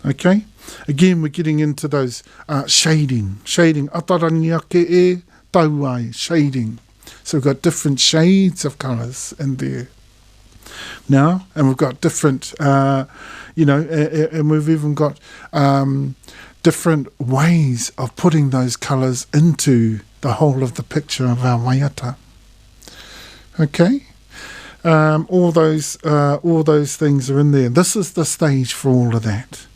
Okay, again we're getting into those shading. Atarangi ake e tau ai, shading. So we've got different shades of colours in there. Now, and we've got different, and we've even got different ways of putting those colours into the whole of the picture of our waiata. Okay, all those things are in there. This is the stage for all of that.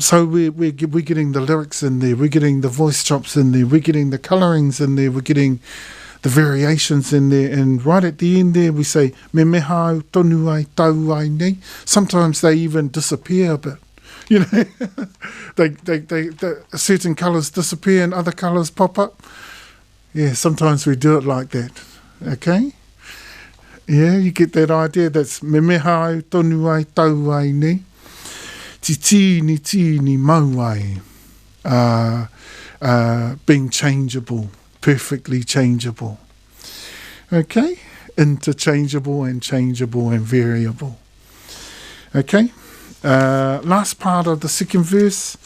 So we're getting the lyrics in there. We're getting the voice chops in there. We're getting the colourings in there. We're getting variations in there. And right at the end there, we say, me meha tonu ai, tau ai nei. Sometimes they even disappear a bit. You know, certain colours disappear and other colours pop up. Yeah, sometimes we do it like that. Okay? Yeah, you get that idea. That's me meha tonu ai, tau ai nei. Tini mau ai. Being changeable, perfectly changeable. Okay? Interchangeable and changeable and variable. Okay? Last part of the second verse.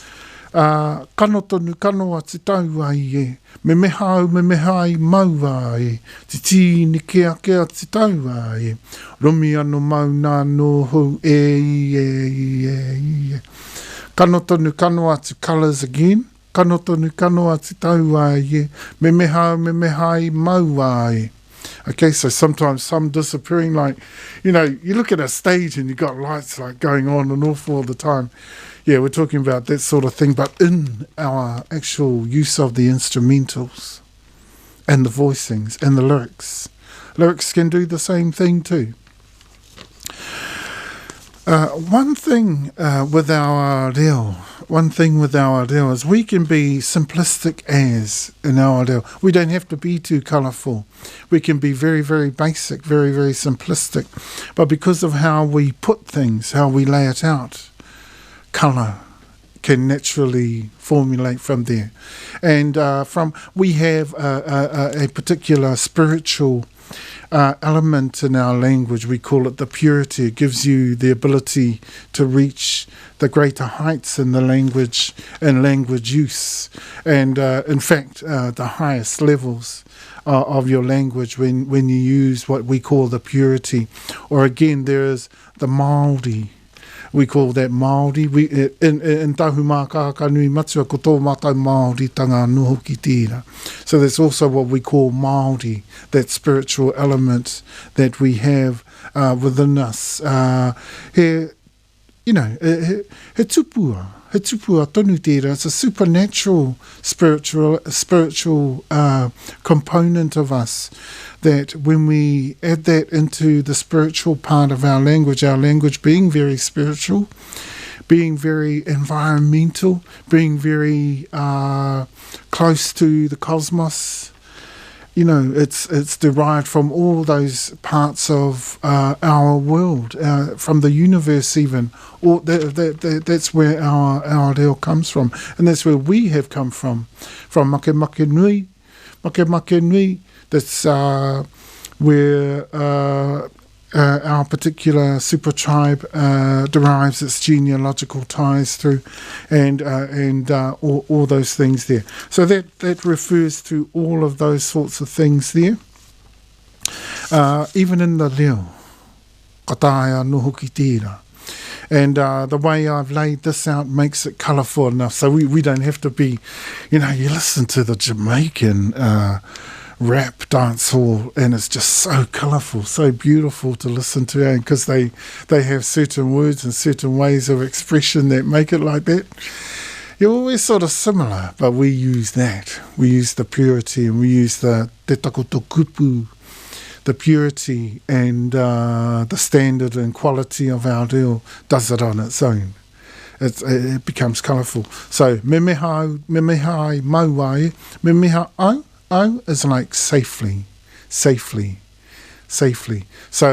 Kano tonu kano a te tau ai e. Me meha ai mau ai. Te tini kea te tau ai e. Rumi ano mau nā no hou e. Kano tonu kano atu colours again. Kano tonu kano atu tau ai e. Me meha ai mau ai. Okay, so sometimes some disappearing, like, you know, you look at a stage and you've got lights like going on and off all the time. Yeah, we're talking about that sort of thing, but in our actual use of the instrumentals and the voicings and the lyrics. Lyrics can do the same thing too. One thing with our reo is we can be simplistic as in our reo. We don't have to be too colourful. We can be very, very basic, very, very simplistic. But because of how we put things, how we lay it out, colour can naturally formulate from there. And we have a particular spiritual element in our language. We call it the purity. It gives you the ability to reach the greater heights in the language and language use, and in fact the highest levels of your language when you use what we call the purity. Or again, there is the Māori. We call that Māori. In tahu mākaka nui matua ko tō mātou Māori tanga noho ki tira. So that's also what we call Māori, that spiritual element that we have within us. He tupua tonu tira. It's a supernatural spiritual component of us, that when we add that into the spiritual part of our language being very spiritual, being very environmental, being very close to the cosmos, you know, it's derived from all those parts of our world, from the universe even. That's where our reo comes from, and that's where we have come from Make nui. That's where our particular super tribe derives its genealogical ties through, and all those things there. So that refers to all of those sorts of things there. Even in the reo, kataia noho ki tira. And the way I've laid this out makes it colourful enough, so we don't have to be, you know, you listen to the Jamaican rap dance hall and it's just so colourful, so beautiful to listen to, and because they have certain words and certain ways of expression that make it like that. You're always sort of similar, but we use that. We use the purity, and we use the te takoto kupu, the purity and the standard and quality of our reo does it on its own. It becomes colourful. So me meha ai mau ai, me meha au is like safely. So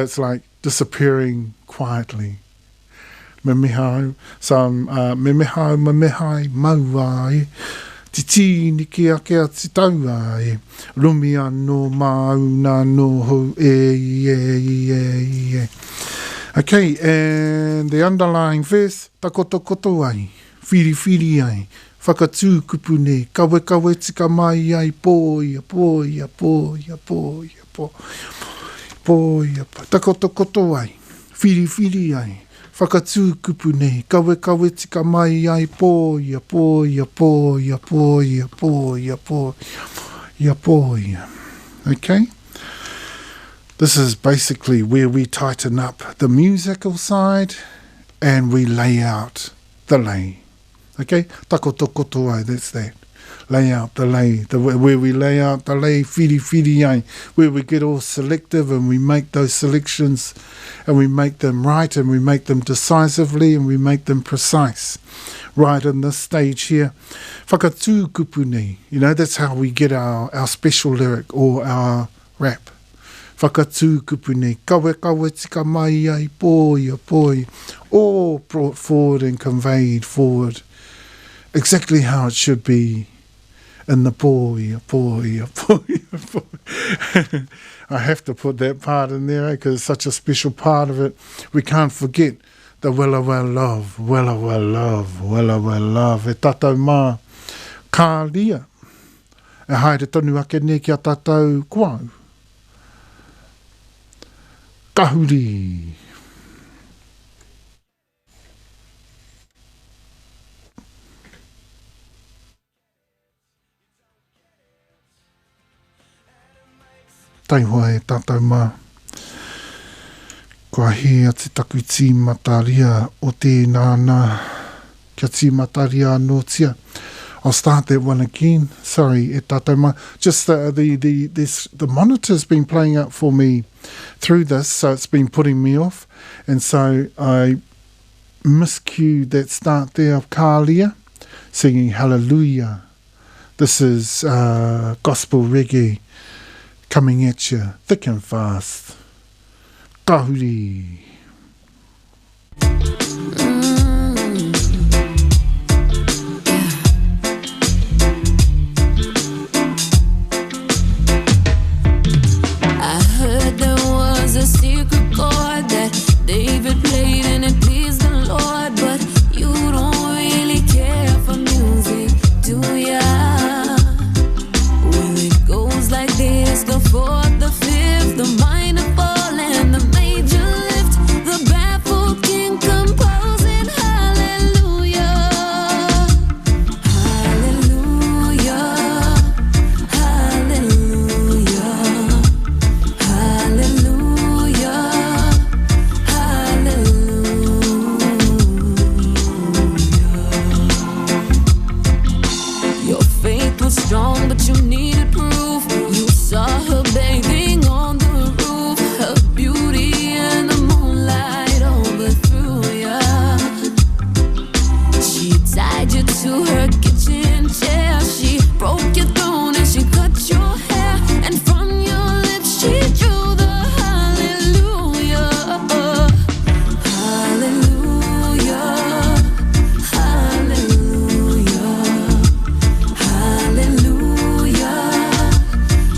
it's like disappearing quietly. Me meha ai mau ai. Te tini kia te tau ai. Rumi anō mau nā no hou e. Okay, and the underlying verse, takoto ai, whiri ai, whakatū kupune, kawe tika mai ai, pōia, takoto ai, whiri ai, whakatū kupune, kawe tika mai ai, pōia. Okay? This is basically where we tighten up the musical side and we lay out the lay. Okay? Takoto ai, that's that. Lay out the lay, where we lay out the lay, whiri ai, where we get all selective and we make those selections and we make them right and we make them decisively and we make them precise. Right in this stage here. Whakatū kupu nei. You know, that's how we get our special lyric or our rap. Whakatū kupu nei. Kawe tika mai ai, poi. All brought forward and conveyed forward. Exactly how it should be. In the poi. I have to put that part in there because it's such a special part of it. We can't forget the wella love. E tātou mā kālia. E haere tonu ake ne ki a tātou kuau. Kahuri. Tai hoa e tātou mā. Kua he ati taku tī mataria o tēnāna. Kia tī mataria anō tia. I'll start that one again. Sorry, e tātou mā. Just the monitor's been playing up for me through this, so it's been putting me off. And so I miscued that start there of Kalia, singing Hallelujah. This is gospel reggae. Coming at you, thick and fast. Kahuri. I heard there was a secret chord that David played and it pleased the Lord, but you don't really care for music, do ya? Well, it goes like this: the fourth, the fifth, the minor fall, and the major lift. The baffled king composing hallelujah, hallelujah, hallelujah, hallelujah, hallelujah. Your faith was strong, but you needed proof. You saw her bathing on the roof, her beauty and the moonlight overthrew ya. She tied you to her kitchen chair. She broke your throne and she cut your hair. And from your lips she drew the hallelujah, hallelujah, hallelujah, hallelujah,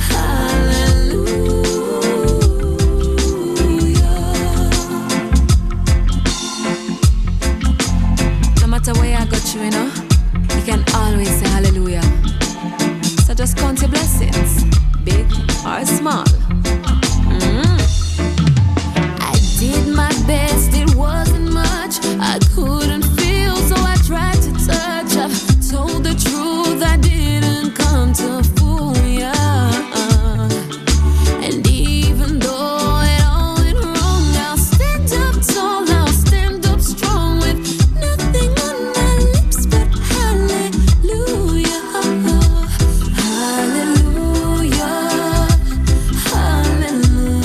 hallelujah. No matter where I got you, you can always say hallelujah. So just count your blessings, big or small. I did my best, it wasn't much. I couldn't feel, so I tried to touch. I've told the truth, I didn't come to fool ya. And even though it all went wrong, I'll stand up tall, I'll stand up strong with nothing on my lips but hallelujah, hallelujah, hallelujah, hallelujah,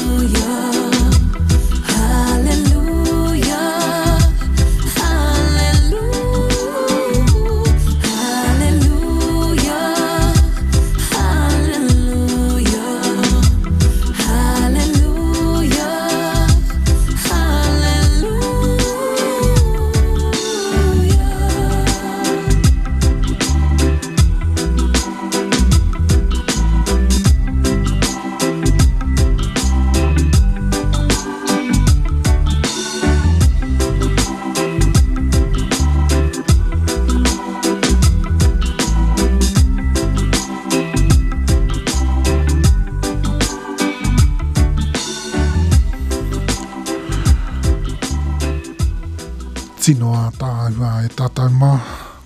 Tino a tāua e tātou mā,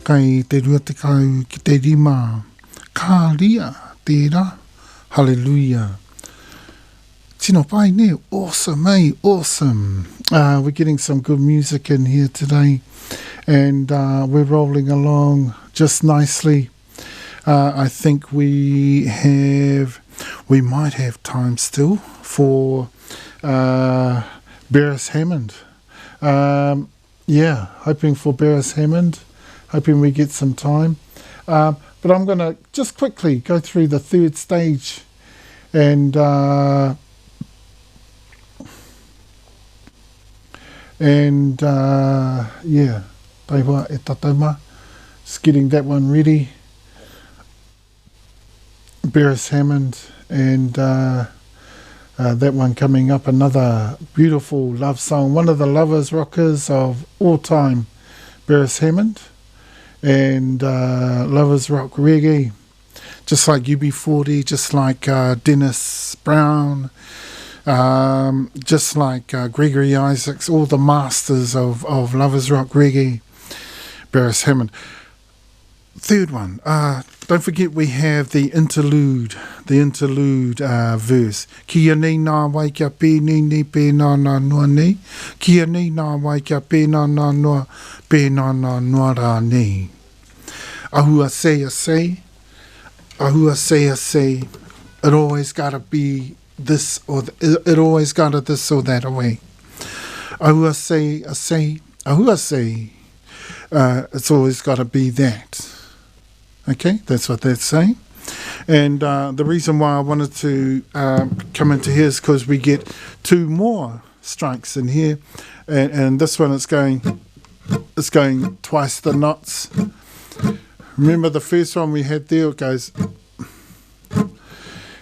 kai te rua te kau ki te rima, kā ria, tērā, hallelujah. Tino pai ne, awesome, eh? Awesome. We're getting some good music in here today, and we're rolling along just nicely. I think we might have time still for Beres Hammond. Hoping for Beres Hammond. Hoping we get some time. But I'm going to just quickly go through the third stage and taiwa e tatauma. Just getting that one ready. Beres Hammond and that one coming up, another beautiful love song, one of the lovers rockers of all time, Beres Hammond, and lovers rock reggae, just like UB40, just like Dennis Brown, just like Gregory Isaacs, all the masters of lovers rock reggae, Beres Hammond. Third one, don't forget we have the interlude verse. Kia nei nā wai kia pē nei nei pē nā nā noa nei. Kia nei nā wai kia pē nā nā noa pē nā nā noa rā nei. Ahua say, ahua say. It always gotta be this or it always gotta this or that away. Ahua say, ahua say. It's always gotta be that. Okay, that's what that's saying. And the reason why I wanted to come into here is because we get two more strikes in here. And this one it's going twice the knots. Remember the first one we had there, it goes.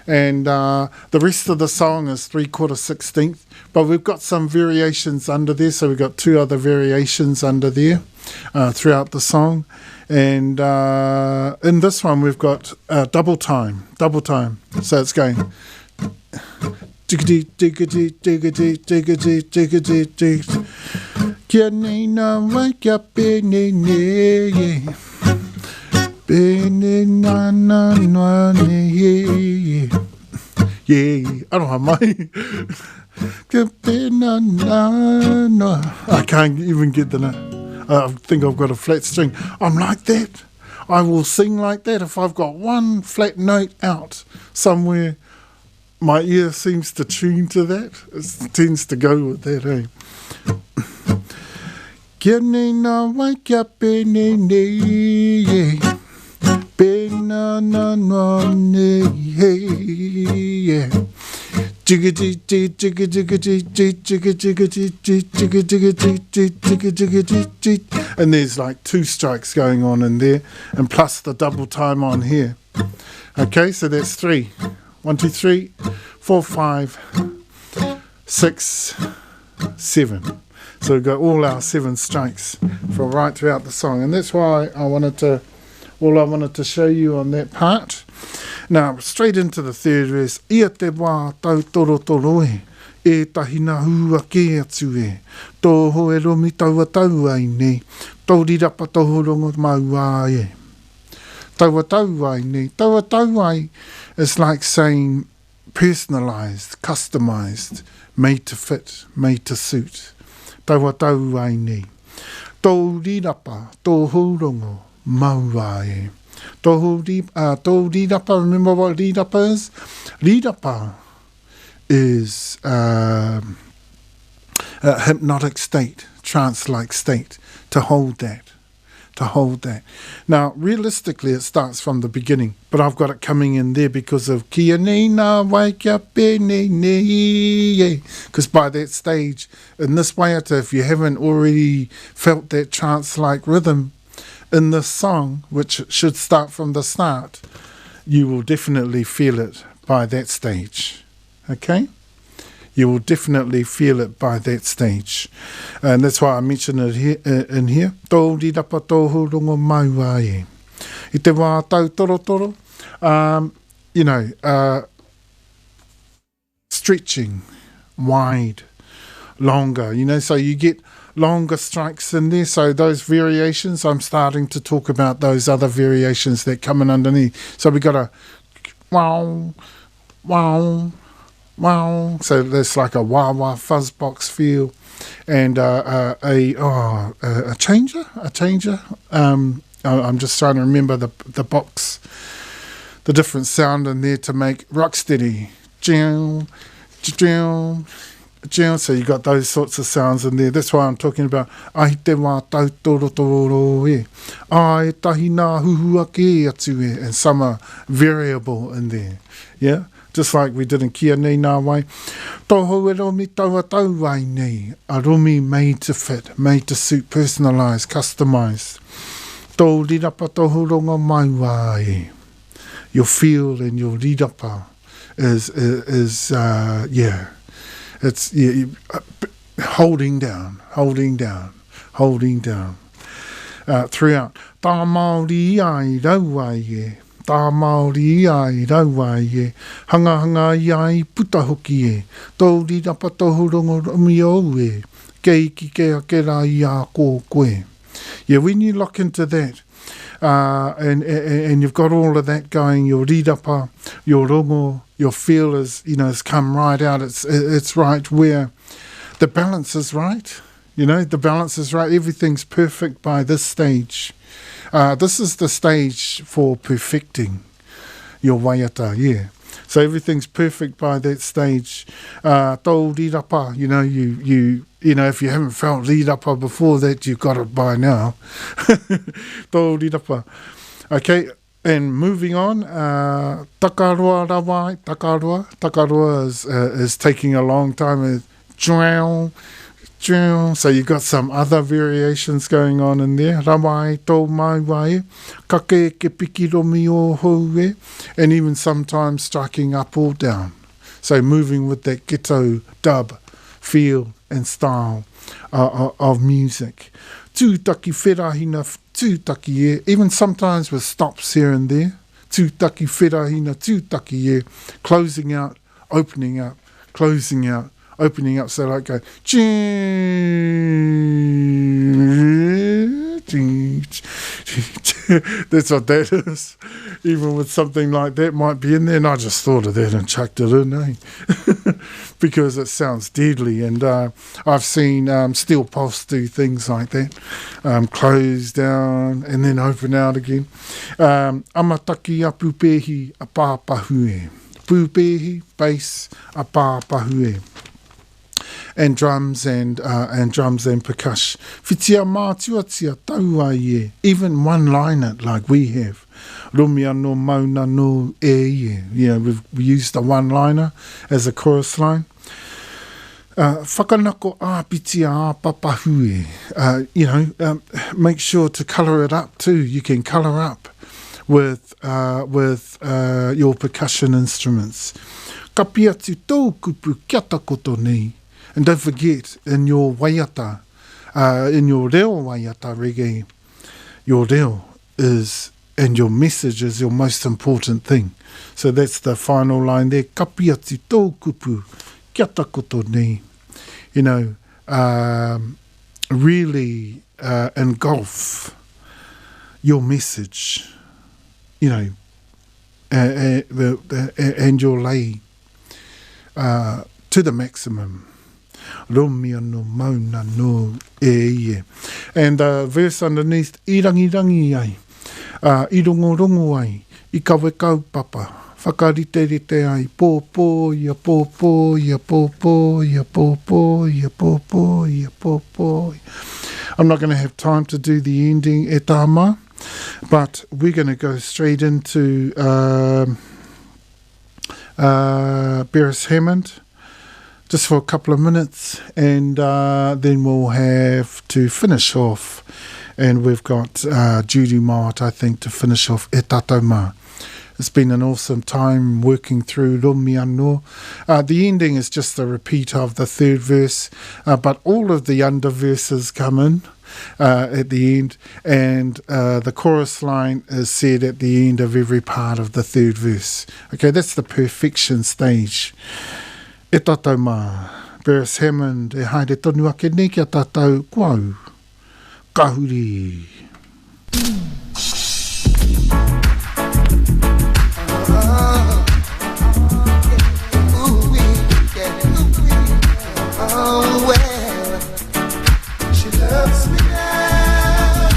And the rest of the song is 3/4/16. But we've got some variations under there. So we've got two other variations under there throughout the song. And in this one we've got double time. So it's going diggity diggity diggity diggity diggity diggity. Kia nei nā wai kia pē nei nei pē nei nā nā noa nei I don't have my I can't even get the note. I think I've got a flat string. I'm like that. I will sing like that. If I've got one flat note out somewhere, my ear seems to tune to that. It tends to go with that, eh? Kia nei nā wai kia pē nei nei pē nā nā noa nei and there's like two strikes going on in there, and plus the double time on here. Okay, so that's 3. 1, 2, 3, 4, 5, 6, 7. So we've got all our 7 strikes for right throughout the song, and that's why I wanted to show you on that part. Now, straight into the third verse. Ia te wā tau toro toro e tahina hua ke atu e. Tō hoe romi taua tau ai nei. Tō rirapa tō rongo mau ai e. Taua tau ai nei. Taua tau ai is like saying personalised, customised, made to fit, made to suit. Taua tau ai nei. Tō rirapa tō rongo mau ai e. Tō rirapa, remember what rirapa is? Rirapa is a hypnotic state, trance-like state, to hold that. Now, realistically, it starts from the beginning, but I've got it coming in there because of kia nei nā wai kia pē nei nei. Because by that stage, in this waiata, if you haven't already felt that trance-like rhythm in this song, which should start from the start, you will definitely feel it by that stage. Okay? You will definitely feel it by that stage. And that's why I mentioned it here, in here. Tō rirapa tō rongo mau ai. I te wā tau toro toro. Stretching, wide, longer, so you get longer strikes in there. So those variations, I'm starting to talk about those other variations that come in underneath. So we got a wow, wow, wow. So there's like a wah wah fuzz box feel, and a changer, I'm just trying to remember the box, the different sound in there to make rocksteady. So you got those sorts of sounds in there. That's why I'm talking about ai te wā tau toro toro e. Ai tahi nā huhua ke atu e. And some are variable in there. Yeah? Just like we did in Kia nei nā wai. Toho e romi taua tau wai nei. A romi made to fit, made to suit, personalised, customised. Tō rirapa toho ronga mai wai. Your feel and your rirapa is it's holding down throughout. Tā Māori ai raua e, tā Māori ai raua e, hanga ai puta hoki e, tō rirapa toho ronga mi au e, kei ki kea kera I a ko koe. Yeah, when you look into that, and you've got all of that going, your rirapa, your rongo, your feel is, has come right out. It's right where the balance is right. The balance is right. Everything's perfect by this stage. This is the stage for perfecting your waiata, yeah. So everything's perfect by that stage. Tō rirapa, if you haven't felt rirapa before that, you've got it by now. Tō rirapa. Okay, and moving on, takaroa rawai, takaroa. Takaroa is taking a long time. So you've got some other variations going on in there. Rawai tō mai wai, kake ke piki romi o hou e, and even sometimes striking up or down. So moving with that ghetto dub feel and style of music. Tūtaki wherahina, tūtaki e, even sometimes with stops here and there. Tūtaki wherahina, tūtaki e, closing out, opening up, closing out, opening up, so like go that's what that is. Even with something like that might be in there, and I just thought of that and chucked it in, because it sounds deadly. And I've seen Steel Pulse do things like that, close down and then open out again. Amataki a pupehi a pāpahue, pupehi bass a pāpahue. And drums and percussion. Whitia mātuatia taua ie. Even one liner like we have. Rumia no mauna no e ie. We've used the one liner as a chorus line. Whakanako āpitia a papahue. Make sure to colour it up too. You can colour up with your percussion instruments. Kapia tu tō kupu kia takoto nei. And don't forget, in your waiata, in your reo waiata reggae, your reo is, and your message is your most important thing. So that's the final line there. Kapia tu tō kupu, kia takoto nei. Really engulf your message, and your lay to the maximum. Romia no mauna no e. And the verse underneath, irangi ai, I rongo ai, I kawe kaupapa, whakarite ai, pōpō, ia pōpō, ia pōpō, ia pōpō, ia pōpō, ia pōpō. I'm not going to have time to do the ending e tāma, but we're going to go straight into Beres Hammond, just for a couple of minutes, and then we'll have to finish off. And we've got Judy Mott, I think, to finish off E Tātou Mā. It's been an awesome time working through Romi Anō. The ending is just a repeat of the third verse, but all of the under verses come in at the end, and the chorus line is said at the end of every part of the third verse. Okay, that's the perfection stage. E tātou mā, Beres Hammond, e haere tonu ake nei kia tātou kuau, kahuri. She loves me now.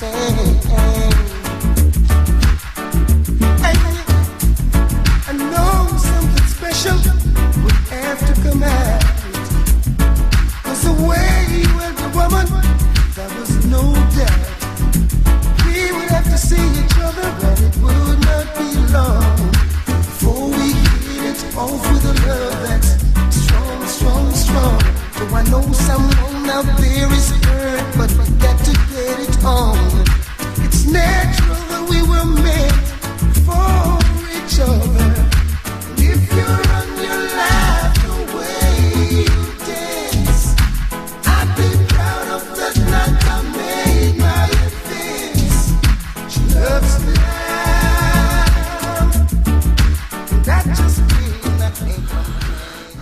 same. I know something special would have to come out. 'Cause the way he was a woman, there was no doubt. We would have to see each other, but it would not be long before we hit it off with a love that's strong, strong, strong. So I know someone out there is hurt, but we got to get it on. It's natural that we were meant for each other. And if you run your life the way you dance, I'd be proud of the night I made my advance. She loves me now, and that just means I ain't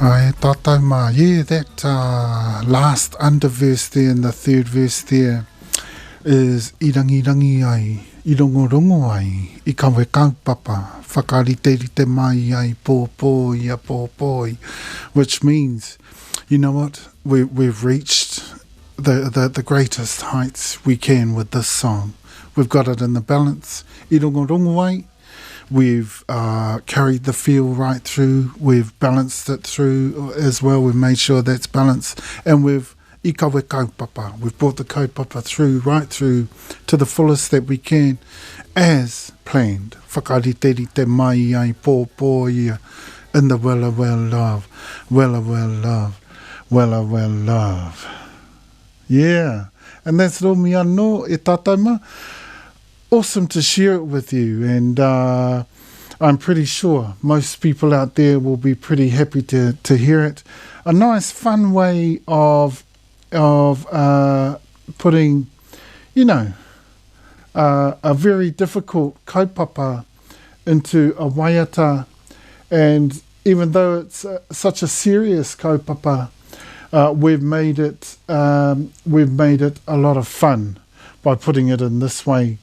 Ai, tātou mā. Yeah, that last underverse there and the third verse there is irangi ai, irongorongo ai, I kawe kaupapa, whakarite mai ai, pōpōi a pōpōi, which means, you know what, we've reached the greatest heights we can with this song. We've got it in the balance, irongorongo ai. We've carried the feel right through. We've balanced it through as well. We've made sure that's balanced. And we've ikawe kaupapa. We've brought the kaupapa through, right through to the fullest that we can, as planned. Whakarite mai ai pōpōia in the wella well love. Wella well love. Wella well love. Yeah. And that's all mi anō e tātaima. Awesome to share it with you, and I'm pretty sure most people out there will be pretty happy to hear it. A nice, fun way of putting, you know, a very difficult kaupapa into a waiata, and even though it's such a serious kaupapa, we've made it a lot of fun by putting it in this way.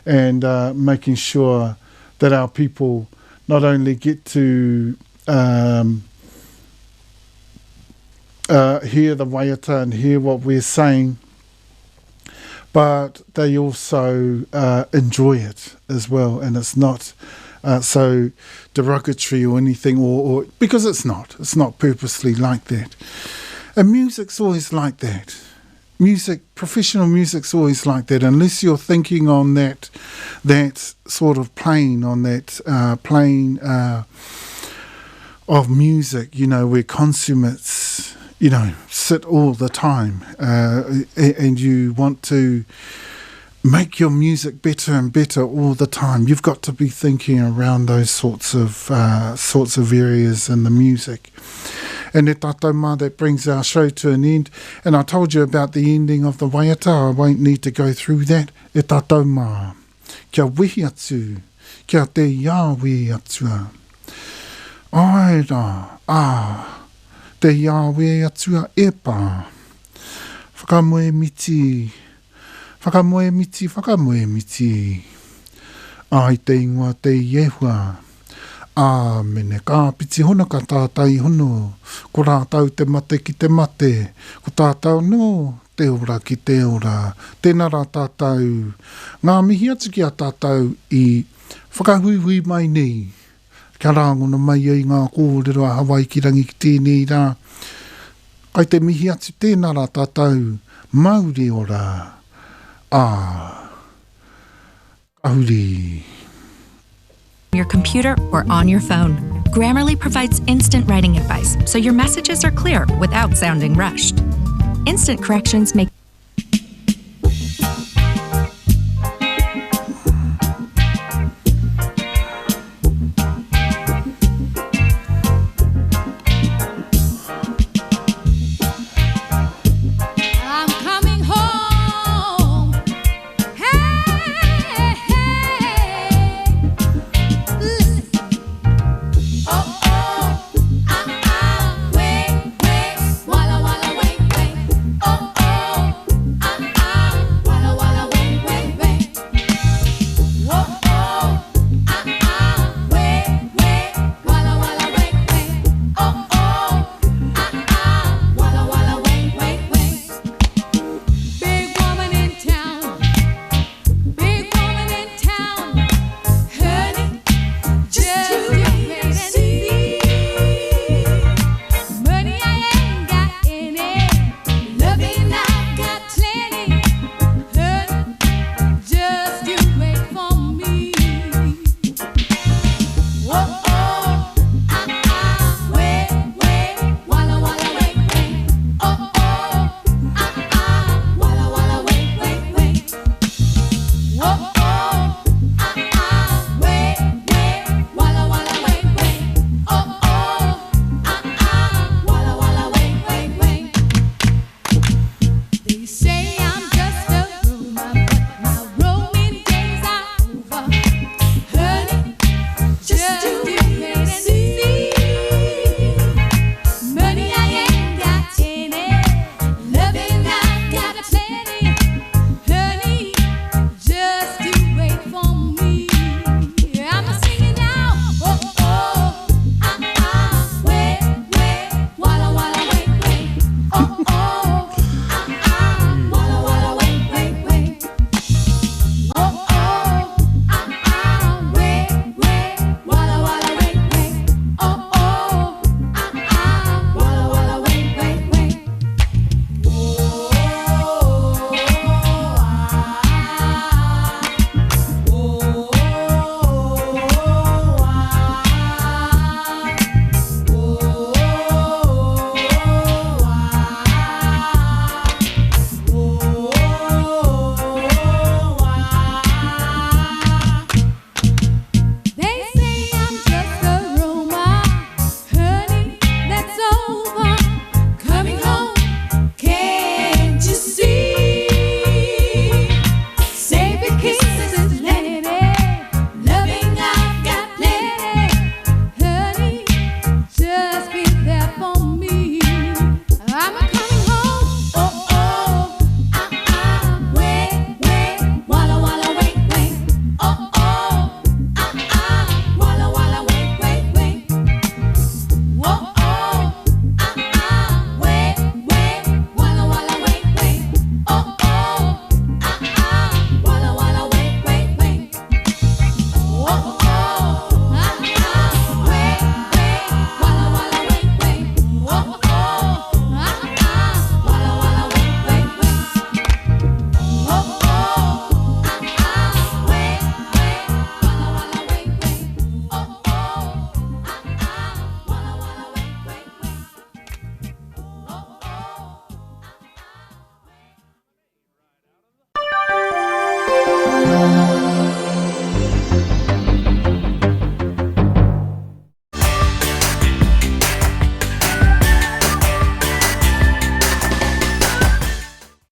And making sure that our people not only get to hear the waiata and hear what we're saying, but they also enjoy it as well. And it's not so derogatory or anything, or because it's not purposely like that. And music's always like that. Professional music's always like that, unless you're thinking on that sort of plane, on that plane of music, you know, where consummates, you know, sit all the time, and you want to make your music better and better all the time. You've got to be thinking around those sorts of areas in the music. And e tātou mā, that brings our show to an end. And I told you about the ending of the waiata. I won't need to go through that. E tātou mā, kia wehi atu, kia te Yahweh atua. Ai rā, te Yahweh atua e pā. Whakamoe miti. Ai te ingoa te Yehua. Mene, ka piti hono ka tātai hono, ko rātau te mate ki te mate, ko tātau no, te ora ki te ora, tēnā rā tātau, ngā mihi atu ki a tātau I whakahuihui mai nei, kia rāngona mai ai ngā kōrero a Hawaikirangi ki tēnei rā, kai te mihi atu tēnā rā tātau, mauri ora, kauri. Your computer or on your phone. Grammarly provides instant writing advice, so your messages are clear without sounding rushed. Instant corrections make